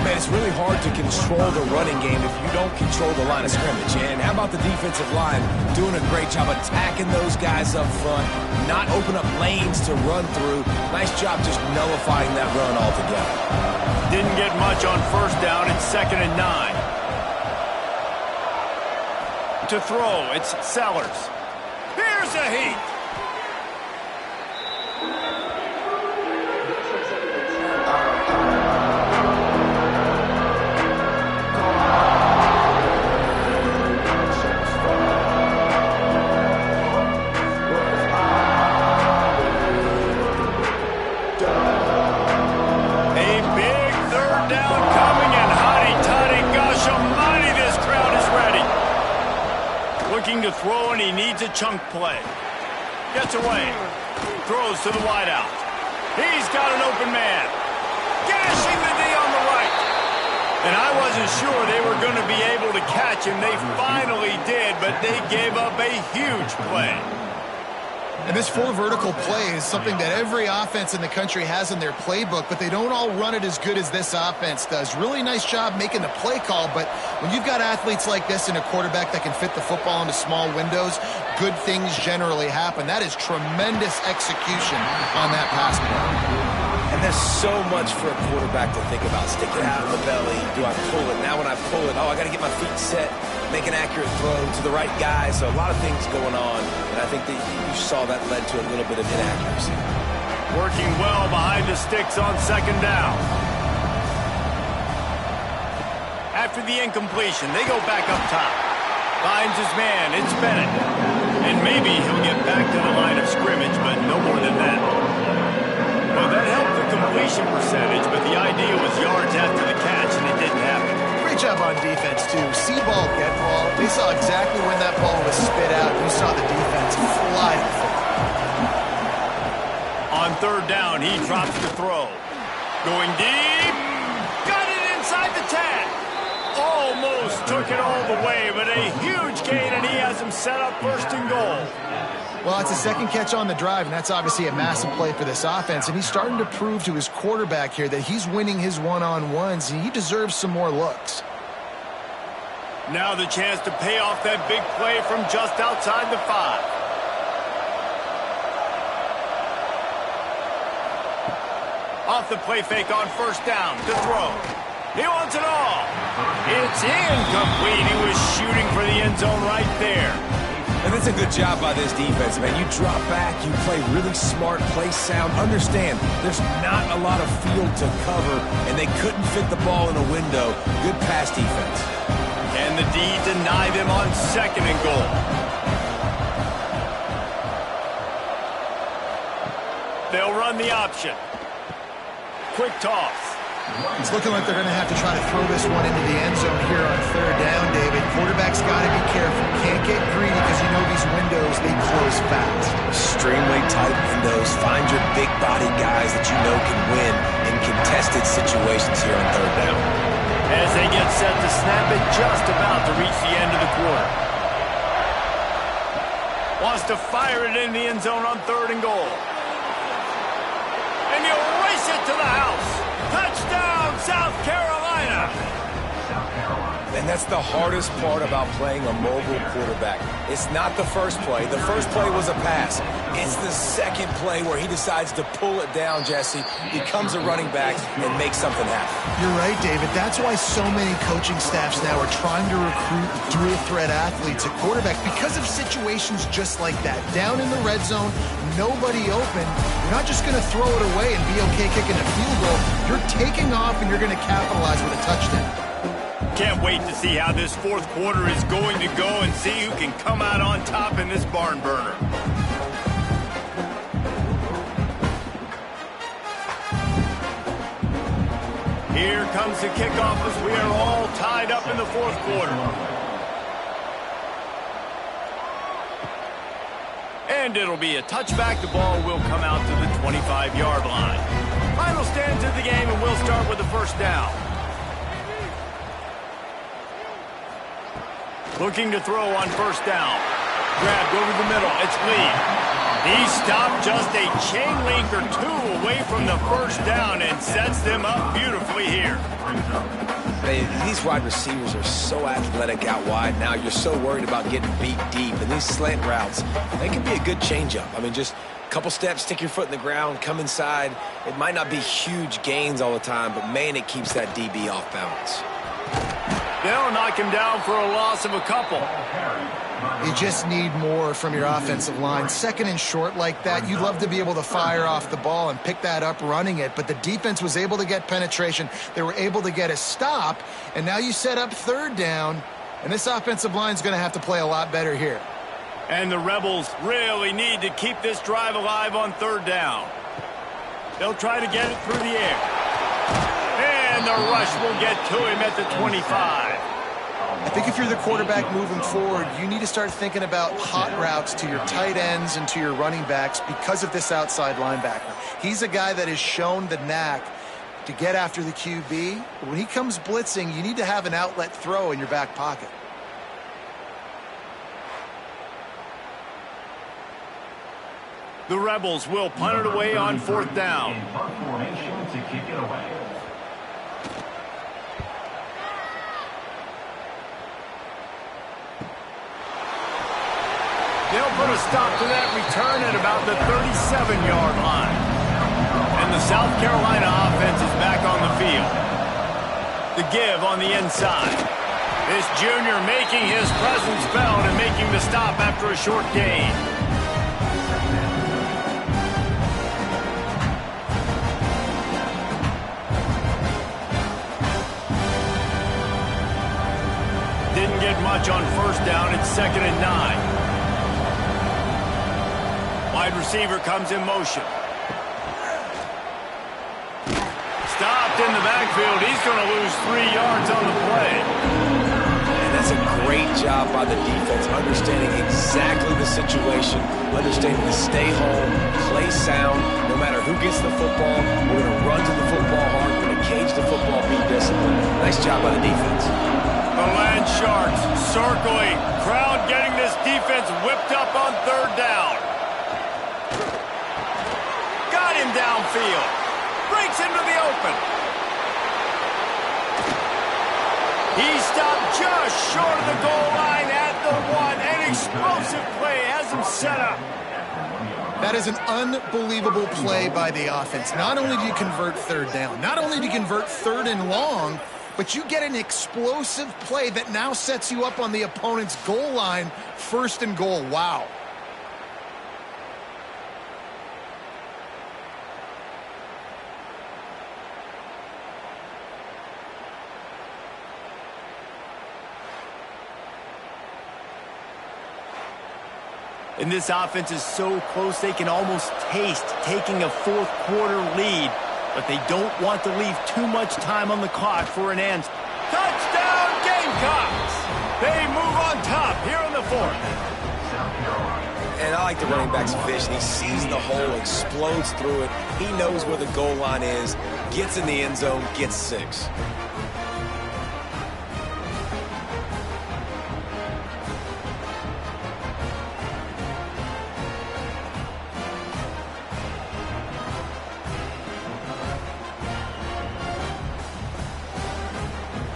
Man, it's really hard to control the running game if you don't control the line of scrimmage. And how about the defensive line doing a great job attacking those guys up front, not open up lanes to run through. Nice job just nullifying that run altogether. Didn't get much on first down. It's 2nd and 9. To throw, it's Sellers. Here's a heat. To throw, and he needs a chunk play. Gets away. Throws to the wideout. He's got an open man. Gashing the D on the right. And I wasn't sure they were going to be able to catch him. They finally did, but they gave up a huge play. And this 4 vertical play is something that every offense in the country has in their playbook, but they don't all run it as good as this offense does. Really nice job making the play call, but when you've got athletes like this and a quarterback that can fit the football into small windows, good things generally happen. That is tremendous execution on that pass play. And there's so much for a quarterback to think about. Stick it out of the belly. Do I pull it? Now when I pull it, I got to get my feet set, make an accurate throw to the right guy. So a lot of things going on. And I think that you saw that led to a little bit of inaccuracy. Working well behind the sticks on 2nd down. After the incompletion, they go back up top. Finds his man. It's Bennett. And maybe he'll get back to the line of scrimmage, but no more than that. Well, that helped the completion percentage, but the idea was yards after the catch, and it didn't happen. Great job on defense, too. See ball, get ball. They saw exactly when that ball was spit out. You saw the defense fly to the football. On 3rd down, he drops the throw. Going deep. Got it inside the 10. Almost took it all the way, but a huge gain, and he has him set up 1st and goal. Well, it's a 2nd catch on the drive, and that's obviously a massive play for this offense. And he's starting to prove to his quarterback here that he's winning his one-on-ones, and he deserves some more looks. Now the chance to pay off that big play from just outside the 5. Off the play fake on 1st down to throw. He wants it all. It's incomplete. He was shooting for the end zone right there. And that's a good job by this defense, man. You drop back, you play really smart, play sound. Understand, there's not a lot of field to cover, and they couldn't fit the ball in a window. Good pass defense. And the D deny them on 2nd and goal. They'll run the option. Quick toss. It's looking like they're going to have to try to throw this one into the end zone here on 3rd down, David. Quarterback's got to be careful. Can't get greedy because you know these windows, they close fast. Extremely tight windows. Find your big body guys that you know can win in contested situations here on 3rd down. As they get set to snap it, just about to reach the end of the quarter. Wants to fire it in the end zone on 3rd and goal. And he'll race it to the house. Touchdown, South Carolina! And that's the hardest part about playing a mobile quarterback. It's not the first play. The first play was a pass. It's the second play where he decides to pull it down, Jesse, becomes a running back, and makes something happen. You're right, David. That's why so many coaching staffs now are trying to recruit dual-threat athletes at quarterback because of situations just like that. Down in the red zone, nobody open. You're not just going to throw it away and be okay kicking a field goal. You're taking off, and you're going to capitalize with a touchdown. Can't wait to see how this 4th quarter is going to go and see who can come out on top in this barn burner. Here comes the kickoff as we are all tied up in the 4th quarter. And it'll be a touchback. The ball will come out to the 25-yard line. Final stands of the game, and we'll start with the 1st down. Looking to throw on 1st down. Grabbed over the middle. It's Lee. He stopped just a chain link or two away from the first down and sets them up beautifully here. These wide receivers are so athletic out wide. Now you're so worried about getting beat deep. And these slant routes, they can be a good changeup. I mean, just a couple steps, stick your foot in the ground, come inside. It might not be huge gains all the time, but, man, it keeps that DB off balance. They'll knock him down for a loss of a couple. You just need more from your offensive line. Second and short like that, you'd love to be able to fire off the ball and pick that up running it, but the defense was able to get penetration. They were able to get a stop, and now you set up third down, and this offensive line is going to have to play a lot better here. And the Rebels really need to keep this drive alive on third down. They'll try to get it through the air. And the rush will get to him at the 25. I think if you're the quarterback moving forward, you need to start thinking about hot routes to your tight ends and to your running backs because of this outside linebacker. He's a guy that has shown the knack to get after the QB. But when he comes blitzing, you need to have an outlet throw in your back pocket. The Rebels will punt it away on fourth down. They'll put a stop to that return at about the 37-yard line. And the South Carolina offense is back on the field. The give on the inside. This junior making his presence felt and making the stop after a short gain. Didn't get much on first down. It's 2nd and 9. Wide receiver comes in motion. Stopped in the backfield. He's going to lose 3 yards on the play. And that's a great job by the defense, understanding exactly the situation, understanding to stay home, play sound. No matter who gets the football, we're going to run to the football hard. We're going to cage the football, be disciplined. Nice job by the defense. The Land Sharks circling. Crowd getting this defense whipped up on third down. Got him downfield. Breaks into the open. He stopped just short of the goal line at the 1. An explosive play has him set up. That is an unbelievable play by the offense. Not only do you convert third down, not only do you convert third and long, but you get an explosive play that now sets you up on the opponent's goal line, 1st and goal. Wow. And this offense is so close they can almost taste taking a fourth quarter lead, but they don't want to leave too much time on the clock for an answer. Touchdown Gamecocks! They move on top here in the 4th. And I like the running back's vision. He sees the hole, explodes through it. He knows where the goal line is, gets in the end zone, gets 6.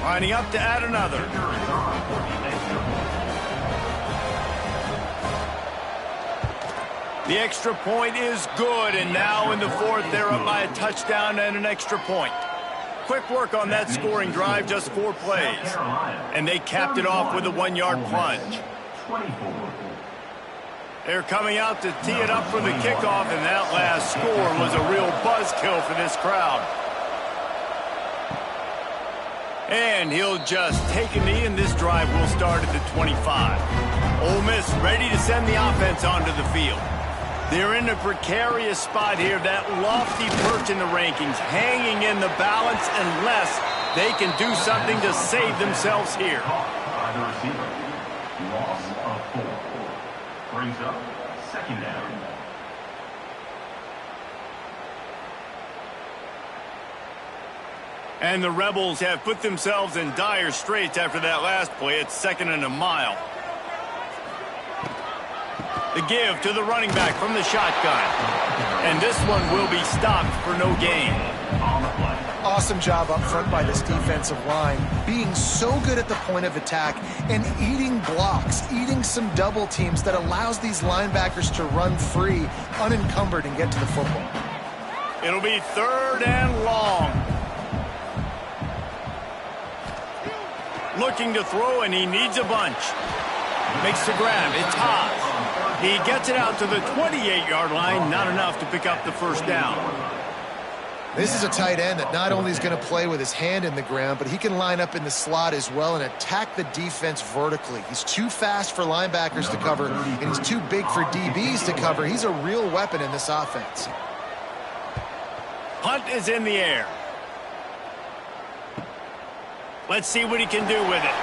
Lining up to add another. The extra point is good, and now in the 4th, they're up by a touchdown and an extra point. Quick work on that scoring drive, just 4 plays. And they capped it off with a 1-yard plunge. They're coming out to tee it up for the kickoff, and that last score was a real buzzkill for this crowd. And he'll just take a knee, and this drive will start at the 25. Ole Miss ready to send the offense onto the field. They're in a precarious spot here, that lofty perch in the rankings, hanging in the balance unless they can do something to save themselves here. By the receiver, loss of 4. Brings up 2nd down. And the Rebels have put themselves in dire straits after that last play. It's 2nd and a mile. The give to the running back from the shotgun. And this one will be stopped for no gain. On the play. Awesome job up front by this defensive line, being so good at the point of attack and eating blocks, eating some double teams that allows these linebackers to run free, unencumbered, and get to the football. It'll be 3rd and long. Looking to throw, and he needs a bunch. Makes the grab. It's Haas. He gets it out to the 28-yard line. Not enough to pick up the first down. This is a tight end that not only is going to play with his hand in the ground, but he can line up in the slot as well and attack the defense vertically. He's too fast for linebackers to cover, and he's too big for DBs to cover. He's a real weapon in this offense. Hunt is in the air. Let's see what he can do with it.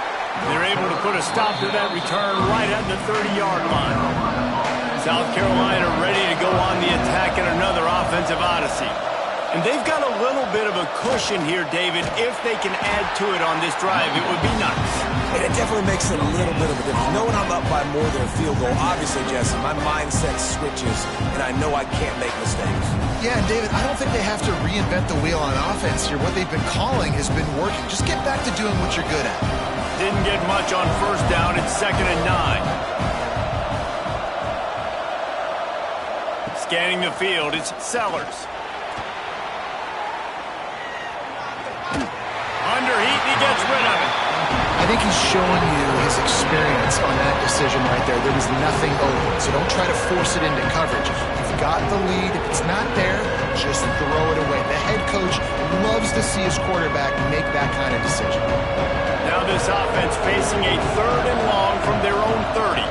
They're able to put a stop to that return right at the 30-yard line. South Carolina ready to go on the attack in another offensive odyssey. And they've got a little bit of a cushion here, David. If they can add to it on this drive, it would be nice. And it definitely makes it a little bit of a difference. Knowing I'm up by more than a field goal, obviously, Jesse, my mindset switches, and I know I can't make mistakes. Yeah, and David, I don't think they have to reinvent the wheel on offense here. What they've been calling has been working. Just get back to doing what you're good at. Didn't get much on first down. It's 2nd and 9. Scanning the field, it's Sellers. Underheat, he gets rid of it. I think he's showing you his experience on that decision right there. There was nothing open, so don't try to force it into coverage. You've got the lead. If it's not there, just throw it away. The head coach loves to see his quarterback make that kind of decision. Now this offense facing a 3rd and long from their own 30.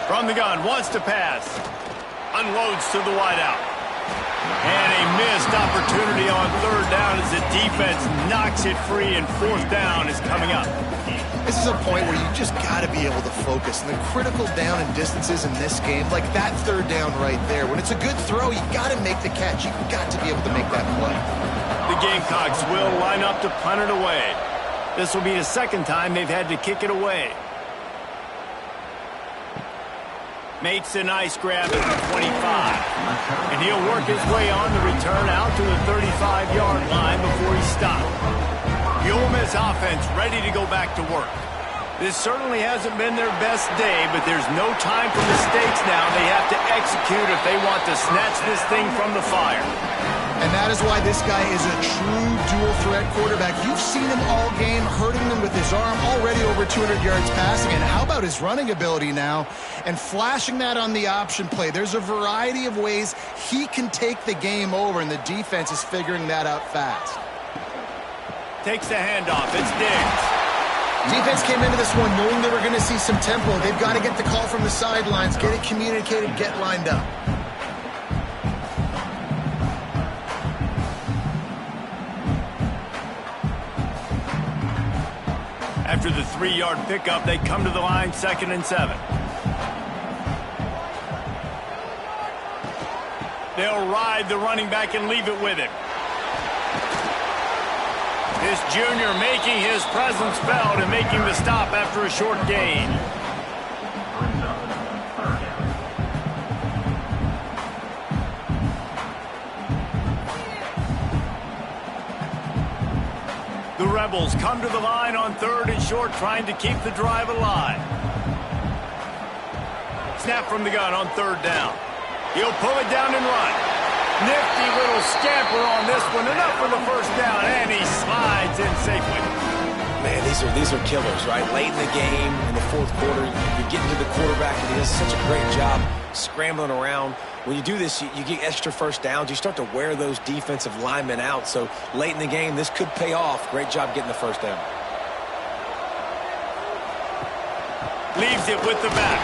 From the gun, wants to pass. Unloads to the wideout. And a missed opportunity on 3rd down as the defense knocks it free, and 4th down is coming up. This is a point where you just got to be able to focus. And the critical down and distances in this game, like that 3rd down right there, when it's a good throw, you got to make the catch. You've got to be able to make that play. The Gamecocks will line up to punt it away. This will be the 2nd time they've had to kick it away. Makes a nice grab at the 25. And he'll work his way on the return out to the 35-yard line before he's stopped. The Ole Miss offense ready to go back to work. This certainly hasn't been their best day, but there's no time for mistakes now. They have to execute if they want to snatch this thing from the fire. And that is why this guy is a true dual-threat quarterback. You've seen him all game, hurting them with his arm, already over 200 yards passing. And how about his running ability now? And flashing that on the option play. There's a variety of ways he can take the game over, and the defense is figuring that out fast. Takes the handoff. It's Diggs. Defense came into this one knowing they were going to see some tempo. They've got to get the call from the sidelines, get it communicated, get lined up. After the 3-yard pickup, they come to the line, 2nd and 7. They'll ride the running back and leave it with him. This junior making his presence felt and making the stop after a short gain. The Rebels come to the line on 3rd and short, trying to keep the drive alive. Snap from the gun on 3rd down. He'll pull it down and run. Nifty little scamper on this one. Enough for the first down, and he slides in safely. Man, these are killers, right? Late in the game, in the 4th quarter, you're getting to the quarterback, and he does such a great job scrambling around. When you do this, you get extra first downs. You start to wear those defensive linemen out. So late in the game, this could pay off. Great job getting the first down. Leaves it with the back.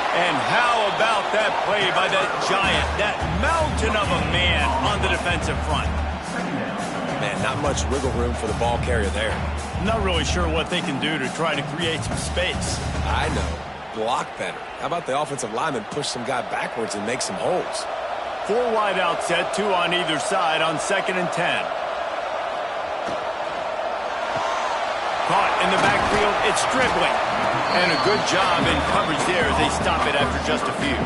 And how about that play by that giant, that mountain of a man on the defensive front? Man, not much wiggle room for the ball carrier there. Not really sure what they can do to try to create some space. I know. Block better. How about the offensive lineman push some guy backwards and make some holes? 4 wide out set, 2 on either side on 2nd and 10. Caught in the backfield. It's Stribling. And a good job in coverage there as they stop it after just a few.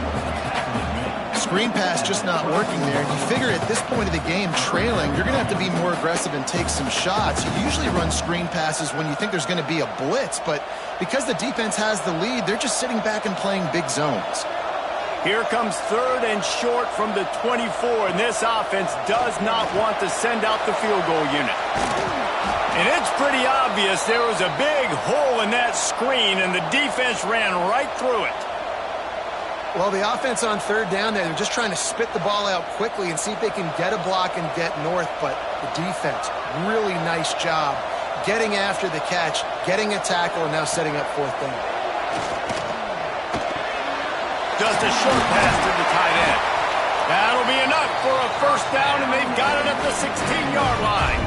Screen pass just not working there. And you figure at this point of the game, trailing, you're going to have to be more aggressive and take some shots. You usually run screen passes when you think there's going to be a blitz, but because the defense has the lead, they're just sitting back and playing big zones. Here comes 3rd and short from the 24, and this offense does not want to send out the field goal unit. And it's pretty obvious there was a big hole in that screen, and the defense ran right through it. Well, the offense on 3rd down there, they're just trying to spit the ball out quickly and see if they can get a block and get north, but the defense, really nice job getting after the catch, getting a tackle, and now setting up 4th down. Just a short pass to the tight end. That'll be enough for a 1st down, and they've got it at the 16-yard line.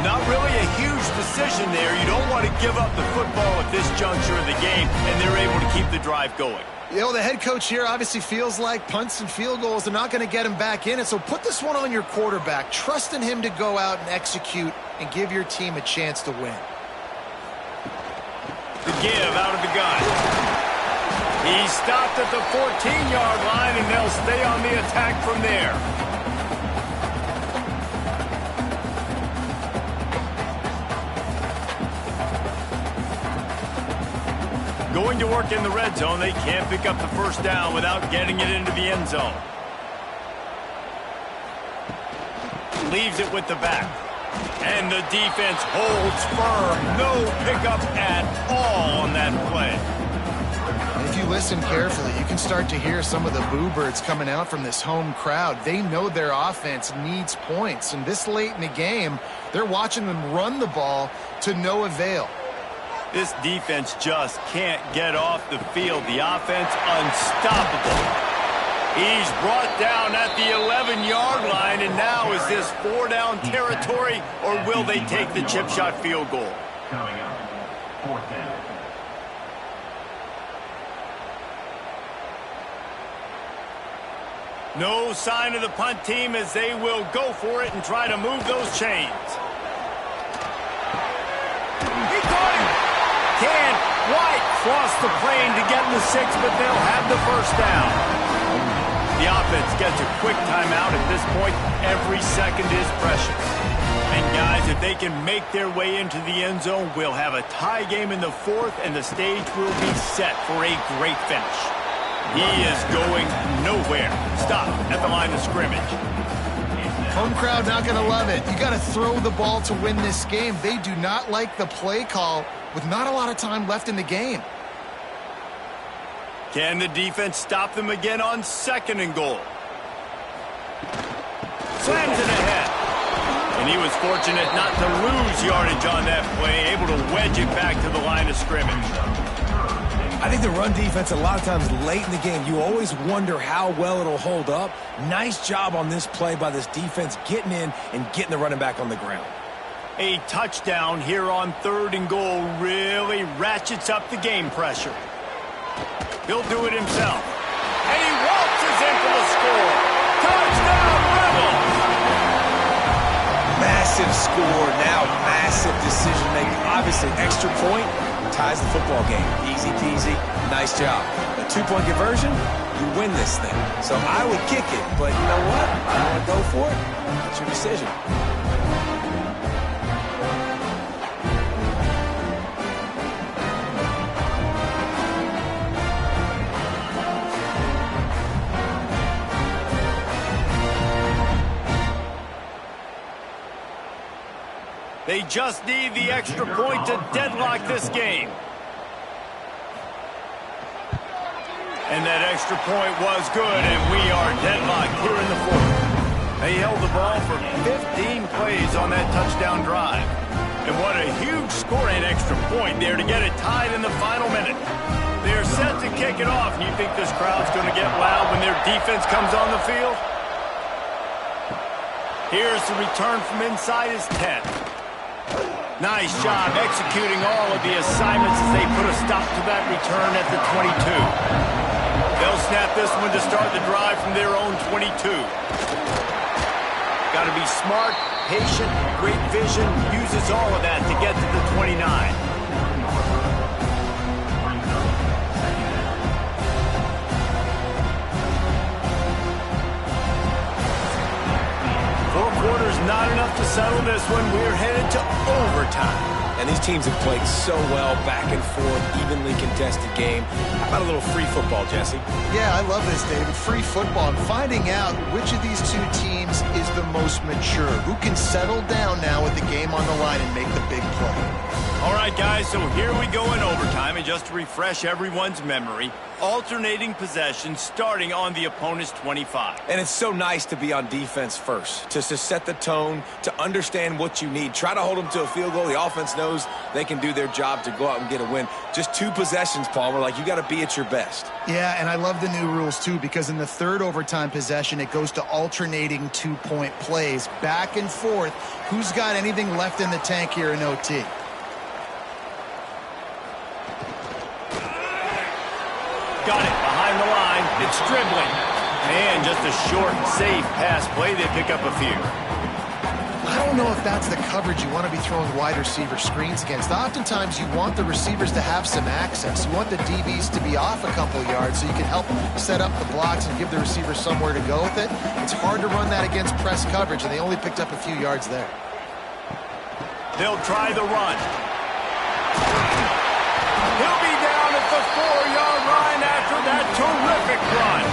Not really a huge decision there. You don't want to give up the football at this juncture of the game, and they're able to keep the drive going. You know, the head coach here obviously feels like punts and field goals are not going to get him back in it, so put this one on your quarterback. Trust in him to go out and execute and give your team a chance to win. The give out of the gun. He stopped at the 14-yard line, and they'll stay on the attack from there. Going to work in the red zone, they can't pick up the 1st down without getting it into the end zone. Leaves it with the back. And the defense holds firm. No pickup at all on that play. If you listen carefully, you can start to hear some of the boo birds coming out from this home crowd. They know their offense needs points, and this late in the game, they're watching them run the ball to no avail. This defense just can't get off the field. The offense unstoppable. He's brought down at the 11-yard line, and now is this 4-down territory, or will they take the chip shot field goal? Coming up, 4th down. No sign of the punt team as they will go for it and try to move those chains. He caught him. Can White cross the plane to get the 6, but they'll have the 1st down. The offense gets a quick timeout at this point. Every second is precious. And guys, if they can make their way into the end zone, we'll have a tie game in the 4th, and the stage will be set for a great finish. He is going nowhere. Stop at the line of scrimmage. Home crowd not going to love it. You got to throw the ball to win this game. They do not like the play call with not a lot of time left in the game. Can the defense stop them again on 2nd and goal? Slams it ahead. And he was fortunate not to lose yardage on that play, able to wedge it back to the line of scrimmage. I think the run defense, a lot of times late in the game, you always wonder how well it'll hold up. Nice job on this play by this defense getting in and getting the running back on the ground. A touchdown here on 3rd and goal really ratchets up the game pressure. He'll do it himself. And he waltzes in for the score. Touchdown, Rebels! Massive score, now massive decision-making. Obviously, extra point ties the football game. Easy peasy, nice job. A 2-point conversion, you win this thing. So I would kick it, but you know what? I want to go for it. That's your decision. They just need the extra point to deadlock this game. And that extra point was good, and we are deadlocked here in the 4th. They held the ball for 15 plays on that touchdown drive. And what a huge scoring extra point there to get it tied in the final minute. They're set to kick it off, and you think this crowd's going to get loud when their defense comes on the field? Here's the return from inside his 10. Nice job executing all of the assignments as they put a stop to that return at the 22. They'll snap this one to start the drive from their own 22. Got to be smart patient, great vision, uses all of that to get to the 29. Four quarters not enough to settle this one. We're headed to overtime. And these teams have played so well, back and forth, evenly contested game. How about a little free football, Jesse? Yeah, I love this, David. Free football and finding out which of these two teams is the most mature. Who can settle down now with the game on the line and make the big play? All right, guys, so here we go in overtime. And just to refresh everyone's memory, alternating possessions starting on the opponent's 25. And it's so nice to be on defense first, to set the tone, to understand what you need. Try to hold them to a field goal. The offense knows they can do their job to go out and get a win. Just 2 possessions, Palmer, like you got to be at your best. Yeah, and I love the new rules, too, because in the third overtime possession, it goes to alternating 2-point plays, back and forth. Who's got anything left in the tank here in OT? Got it behind the line. It's dribbling. And just a short, safe pass play. They pick up a few. I don't know if that's the coverage you want to be throwing wide receiver screens against. Oftentimes, you want the receivers to have some access. You want the DBs to be off a couple yards so you can help set up the blocks and give the receiver somewhere to go with it. It's hard to run that against press coverage, and they only picked up a few yards there. They'll try the run. He'll be down at the 4-yard line after that terrific run.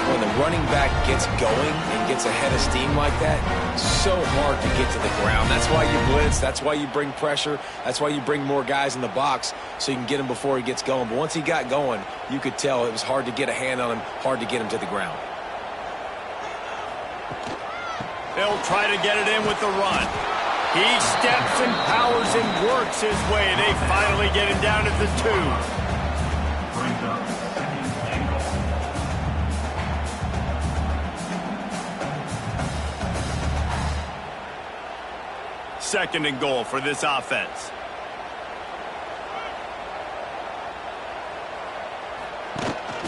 When the running back gets going and gets ahead of steam like that, so hard to get to the ground. That's why you blitz. That's why you bring pressure. That's why you bring more guys in the box so you can get him before he gets going. But once he got going, you could tell it was hard to get a hand on him, hard to get him to the ground. They'll try to get it in with the run. He steps and powers and works his way. They finally get him down at the 2. Second and goal for this offense.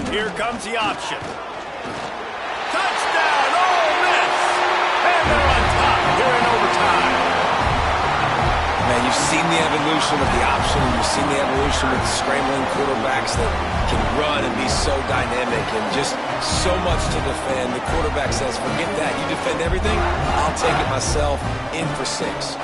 Here comes the option. Touchdown, Ole Miss! And they're on top here in overtime. Man, you've seen the evolution of the option. You've seen the evolution with scrambling quarterbacks that can run and be so dynamic and just so much to defend. The quarterback says, forget that. You defend everything, I'll take it myself. In for 6.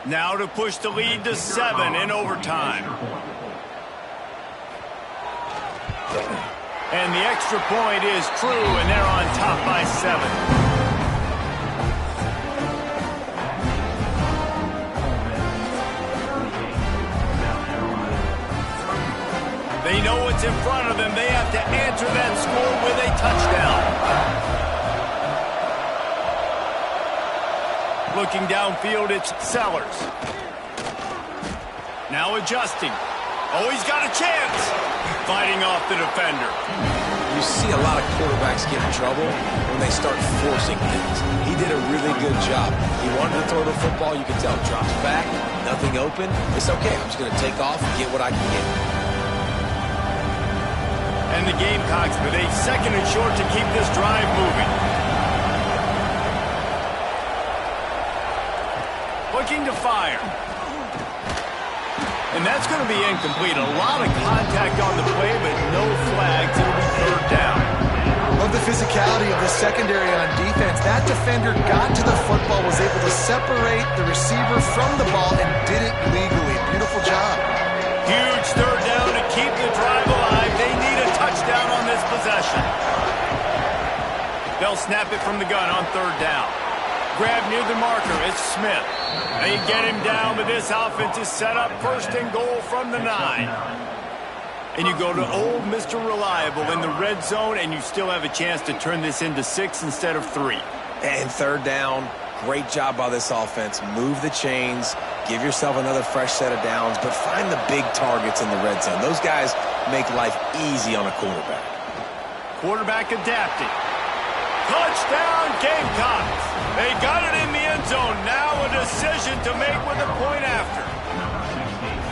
Now to push the lead to 7 in overtime. And the extra point is true, and they're on top by 7. They know what's in front of them. They have to answer that score with a touchdown. Looking downfield, it's Sellers. Now adjusting. Oh, he's got a chance. Fighting off the defender. You see a lot of quarterbacks get in trouble when they start forcing things. He did a really good job. He wanted to throw the football. You can tell drops back, nothing open. It's okay. I'm just going to take off and get what I can get. And the Gamecocks with a second and short to keep this drive moving. Looking to fire. And that's going to be incomplete. A lot of contact on the play, but no flags. It'll be third down. Love the physicality of the secondary on defense. That defender got to the football, was able to separate the receiver from the ball, and did it legally. Beautiful job. Huge third down to keep the drive alive. They need a touchdown on this possession. They'll snap it from the gun on third down. Grab near the marker. It's Smith. They get him down, but this offense is set up first and goal from the 9. And you go to old Mr. Reliable in the red zone, and you still have a chance to turn this into 6 instead of 3. And third down, great job by this offense. Move the chains, give yourself another fresh set of downs, but find the big targets in the red zone. Those guys make life easy on a quarterback. Quarterback adapting. Touchdown! Touchdown, Gamecocks. They got it in the end zone. Now a decision to make with a point after.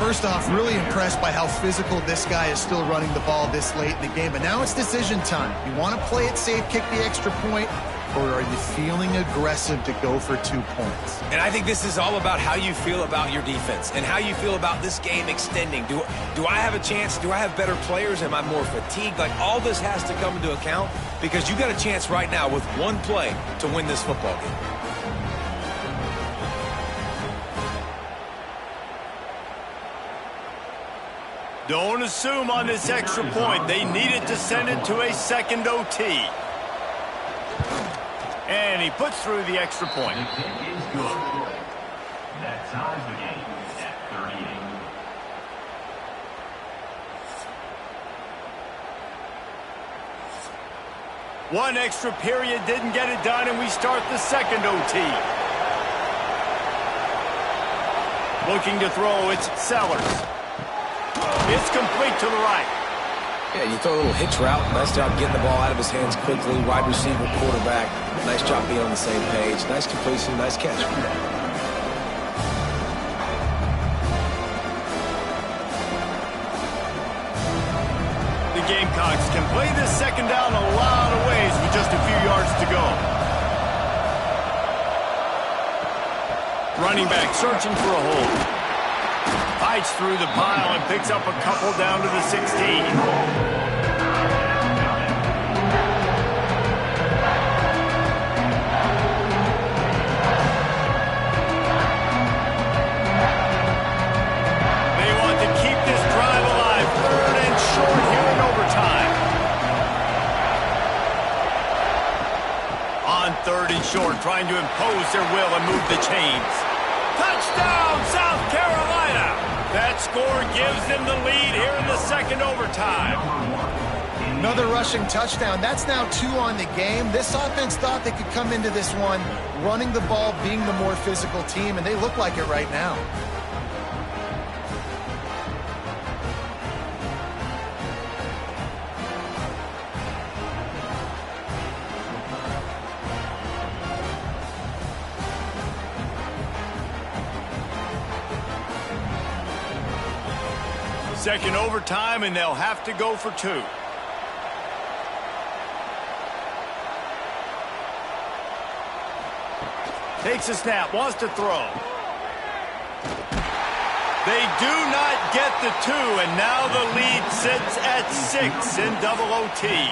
First off, really impressed by how physical this guy is still running the ball this late in the game. But now it's decision time. You want to play it safe, kick the extra point, or are you feeling aggressive to go for 2 points? And I think this is all about how you feel about your defense and how you feel about this game extending. Do I have a chance? Do I have better players? Am I more fatigued? Like, all this has to come into account because you got a chance right now with one play to win this football game. Don't assume on this extra point. They needed to send it to a second OT. And he puts through the extra point. The kick is good. That ties the game at 38. One extra period didn't get it done, and we start the second OT. Looking to throw, it's Sellers. It's complete to the right. Yeah, you throw a little hitch route. Nice job getting the ball out of his hands quickly. Wide receiver, quarterback. Nice job being on the same page. Nice completion, nice catch. The Gamecocks can play this second down a lot of ways with just a few yards to go. Running back searching for a hole. Fights through the pile and picks up a couple down to the 16. Third and short, trying to impose their will and move the chains. Touchdown, South Carolina! That score gives them the lead here in the second overtime. Another rushing touchdown. That's now 2 on the game. This offense thought they could come into this one running the ball, being the more physical team, and they look like it right now. Second overtime, and they'll have to go for 2. Takes a snap, wants to throw. They do not get the 2, and now the lead sits at 6 in double OT.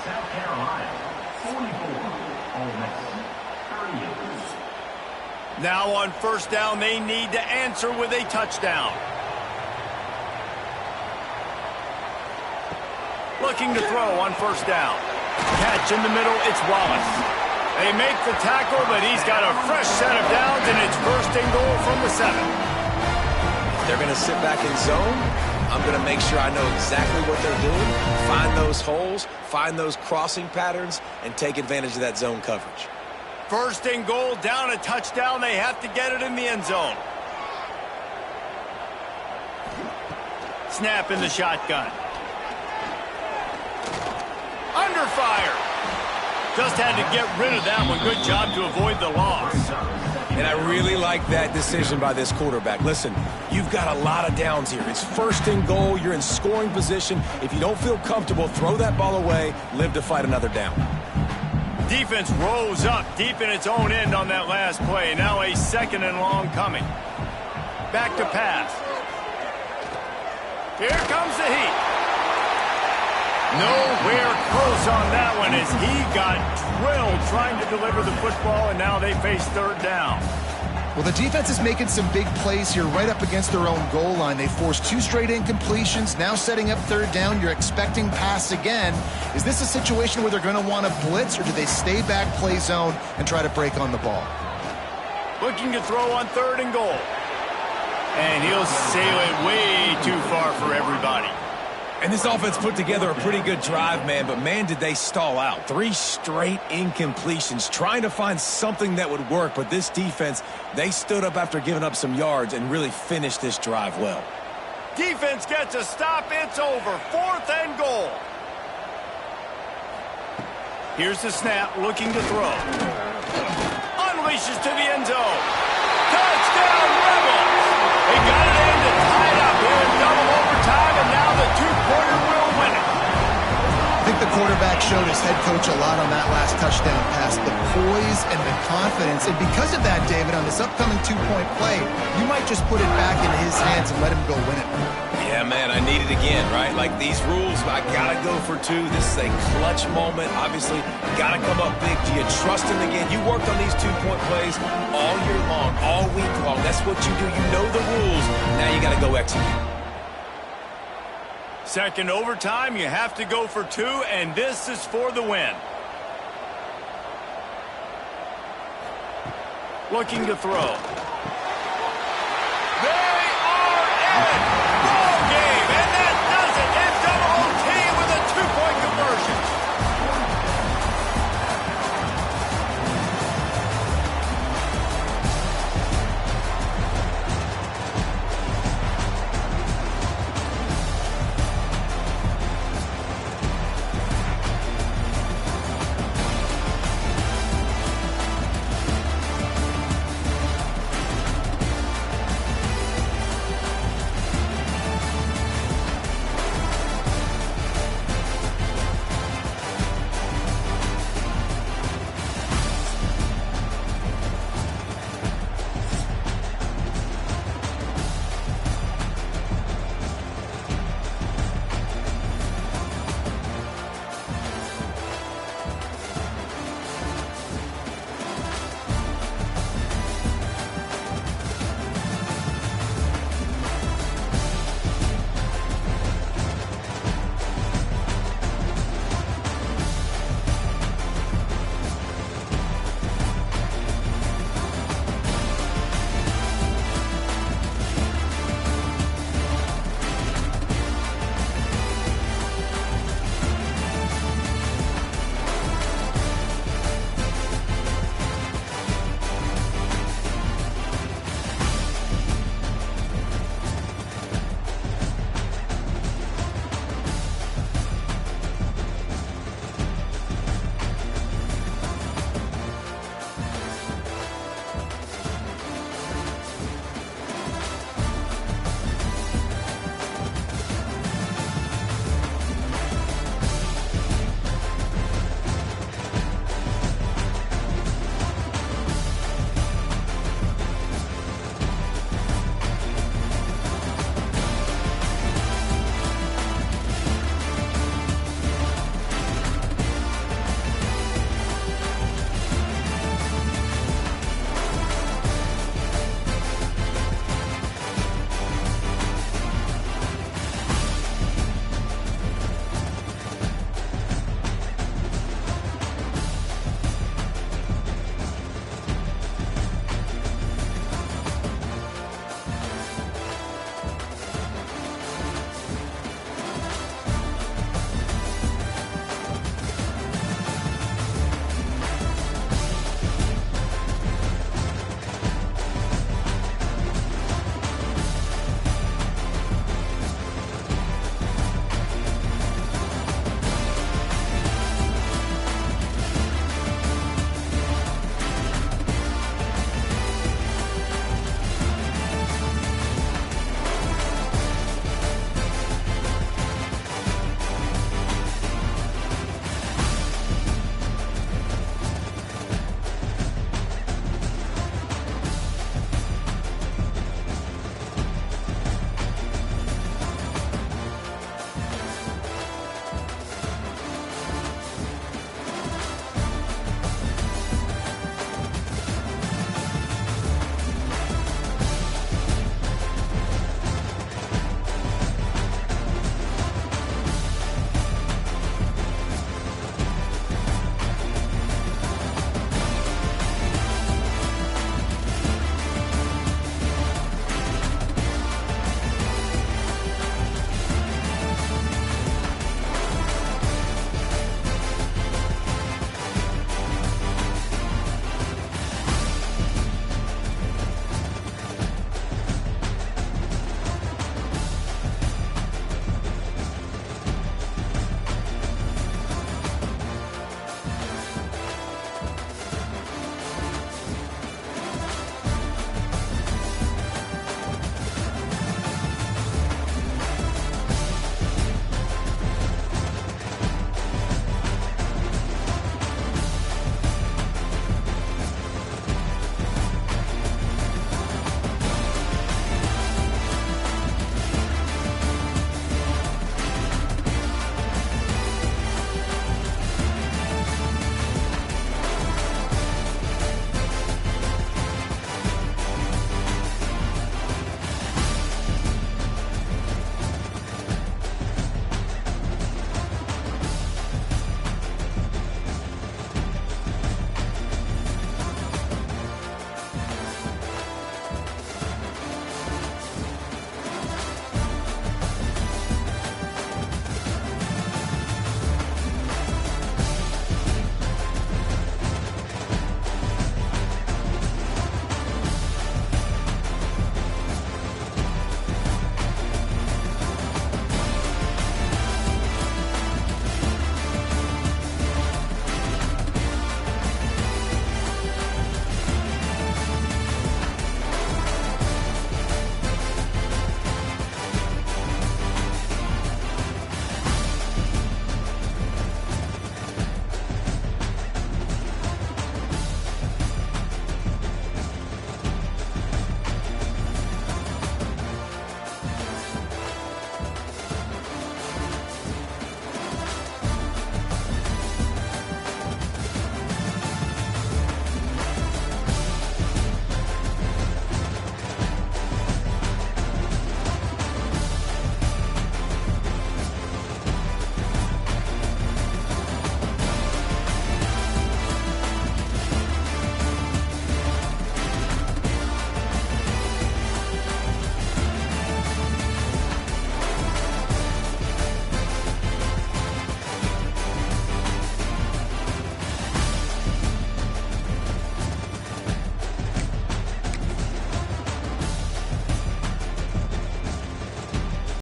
South Carolina, 44. Ole Miss, 38. Now on first down, they need to answer with a touchdown. Looking to throw on first down. Catch in the middle, it's Wallace. They make the tackle, but he's got a fresh set of downs, and it's first and goal from the 7. They're going to sit back in zone. I'm going to make sure I know exactly what they're doing, find those holes, find those crossing patterns, and take advantage of that zone coverage. First and goal, down a touchdown. They have to get it in the end zone. Snap in the shotgun. Under fire. Just had to get rid of that one. Good job to avoid the loss. And I really like that decision by this quarterback. Listen, you've got a lot of downs here. It's first and goal. You're in scoring position. If you don't feel comfortable, throw that ball away. Live to fight another down. Defense rose up deep in its own end on that last play. Now a second and long coming. Back to pass. Here comes the heat. Nowhere close on that one as he got drilled trying to deliver the football, and now they face third down. Well, the defense is making some big plays here right up against their own goal line. They forced 2 straight incompletions, now setting up third down. You're expecting pass again. Is this a situation where they're going to want to blitz, or do they stay back, play zone, and try to break on the ball? Looking to throw on third and goal. And he'll sail it way too far for everybody. And this offense put together a pretty good drive, man, but man, did they stall out. 3 straight incompletions, trying to find something that would work, but this defense, they stood up after giving up some yards and really finished this drive well. Defense gets a stop, it's over. 4th and goal. Here's the snap, looking to throw. Unleashes to the end zone. Touchdown, Rebels! They got it in to tie it up here in double overtime, and now the two-pointer will win it. I think the quarterback showed his head coach a lot on that last touchdown pass, the poise and the confidence. And because of that, David, on this upcoming two-point play, you might just put it back in his hands and let him go win it. Yeah, man, I need it again, right? Like these rules, I got to go for two. This is a clutch moment. Obviously, got to come up big. Do you trust him again? You worked on these two-point plays all year long, all week long. That's what you do. You know the rules. Now you got to go execute. Second overtime, you have to go for two, and this is for the win. Looking to throw. They are in!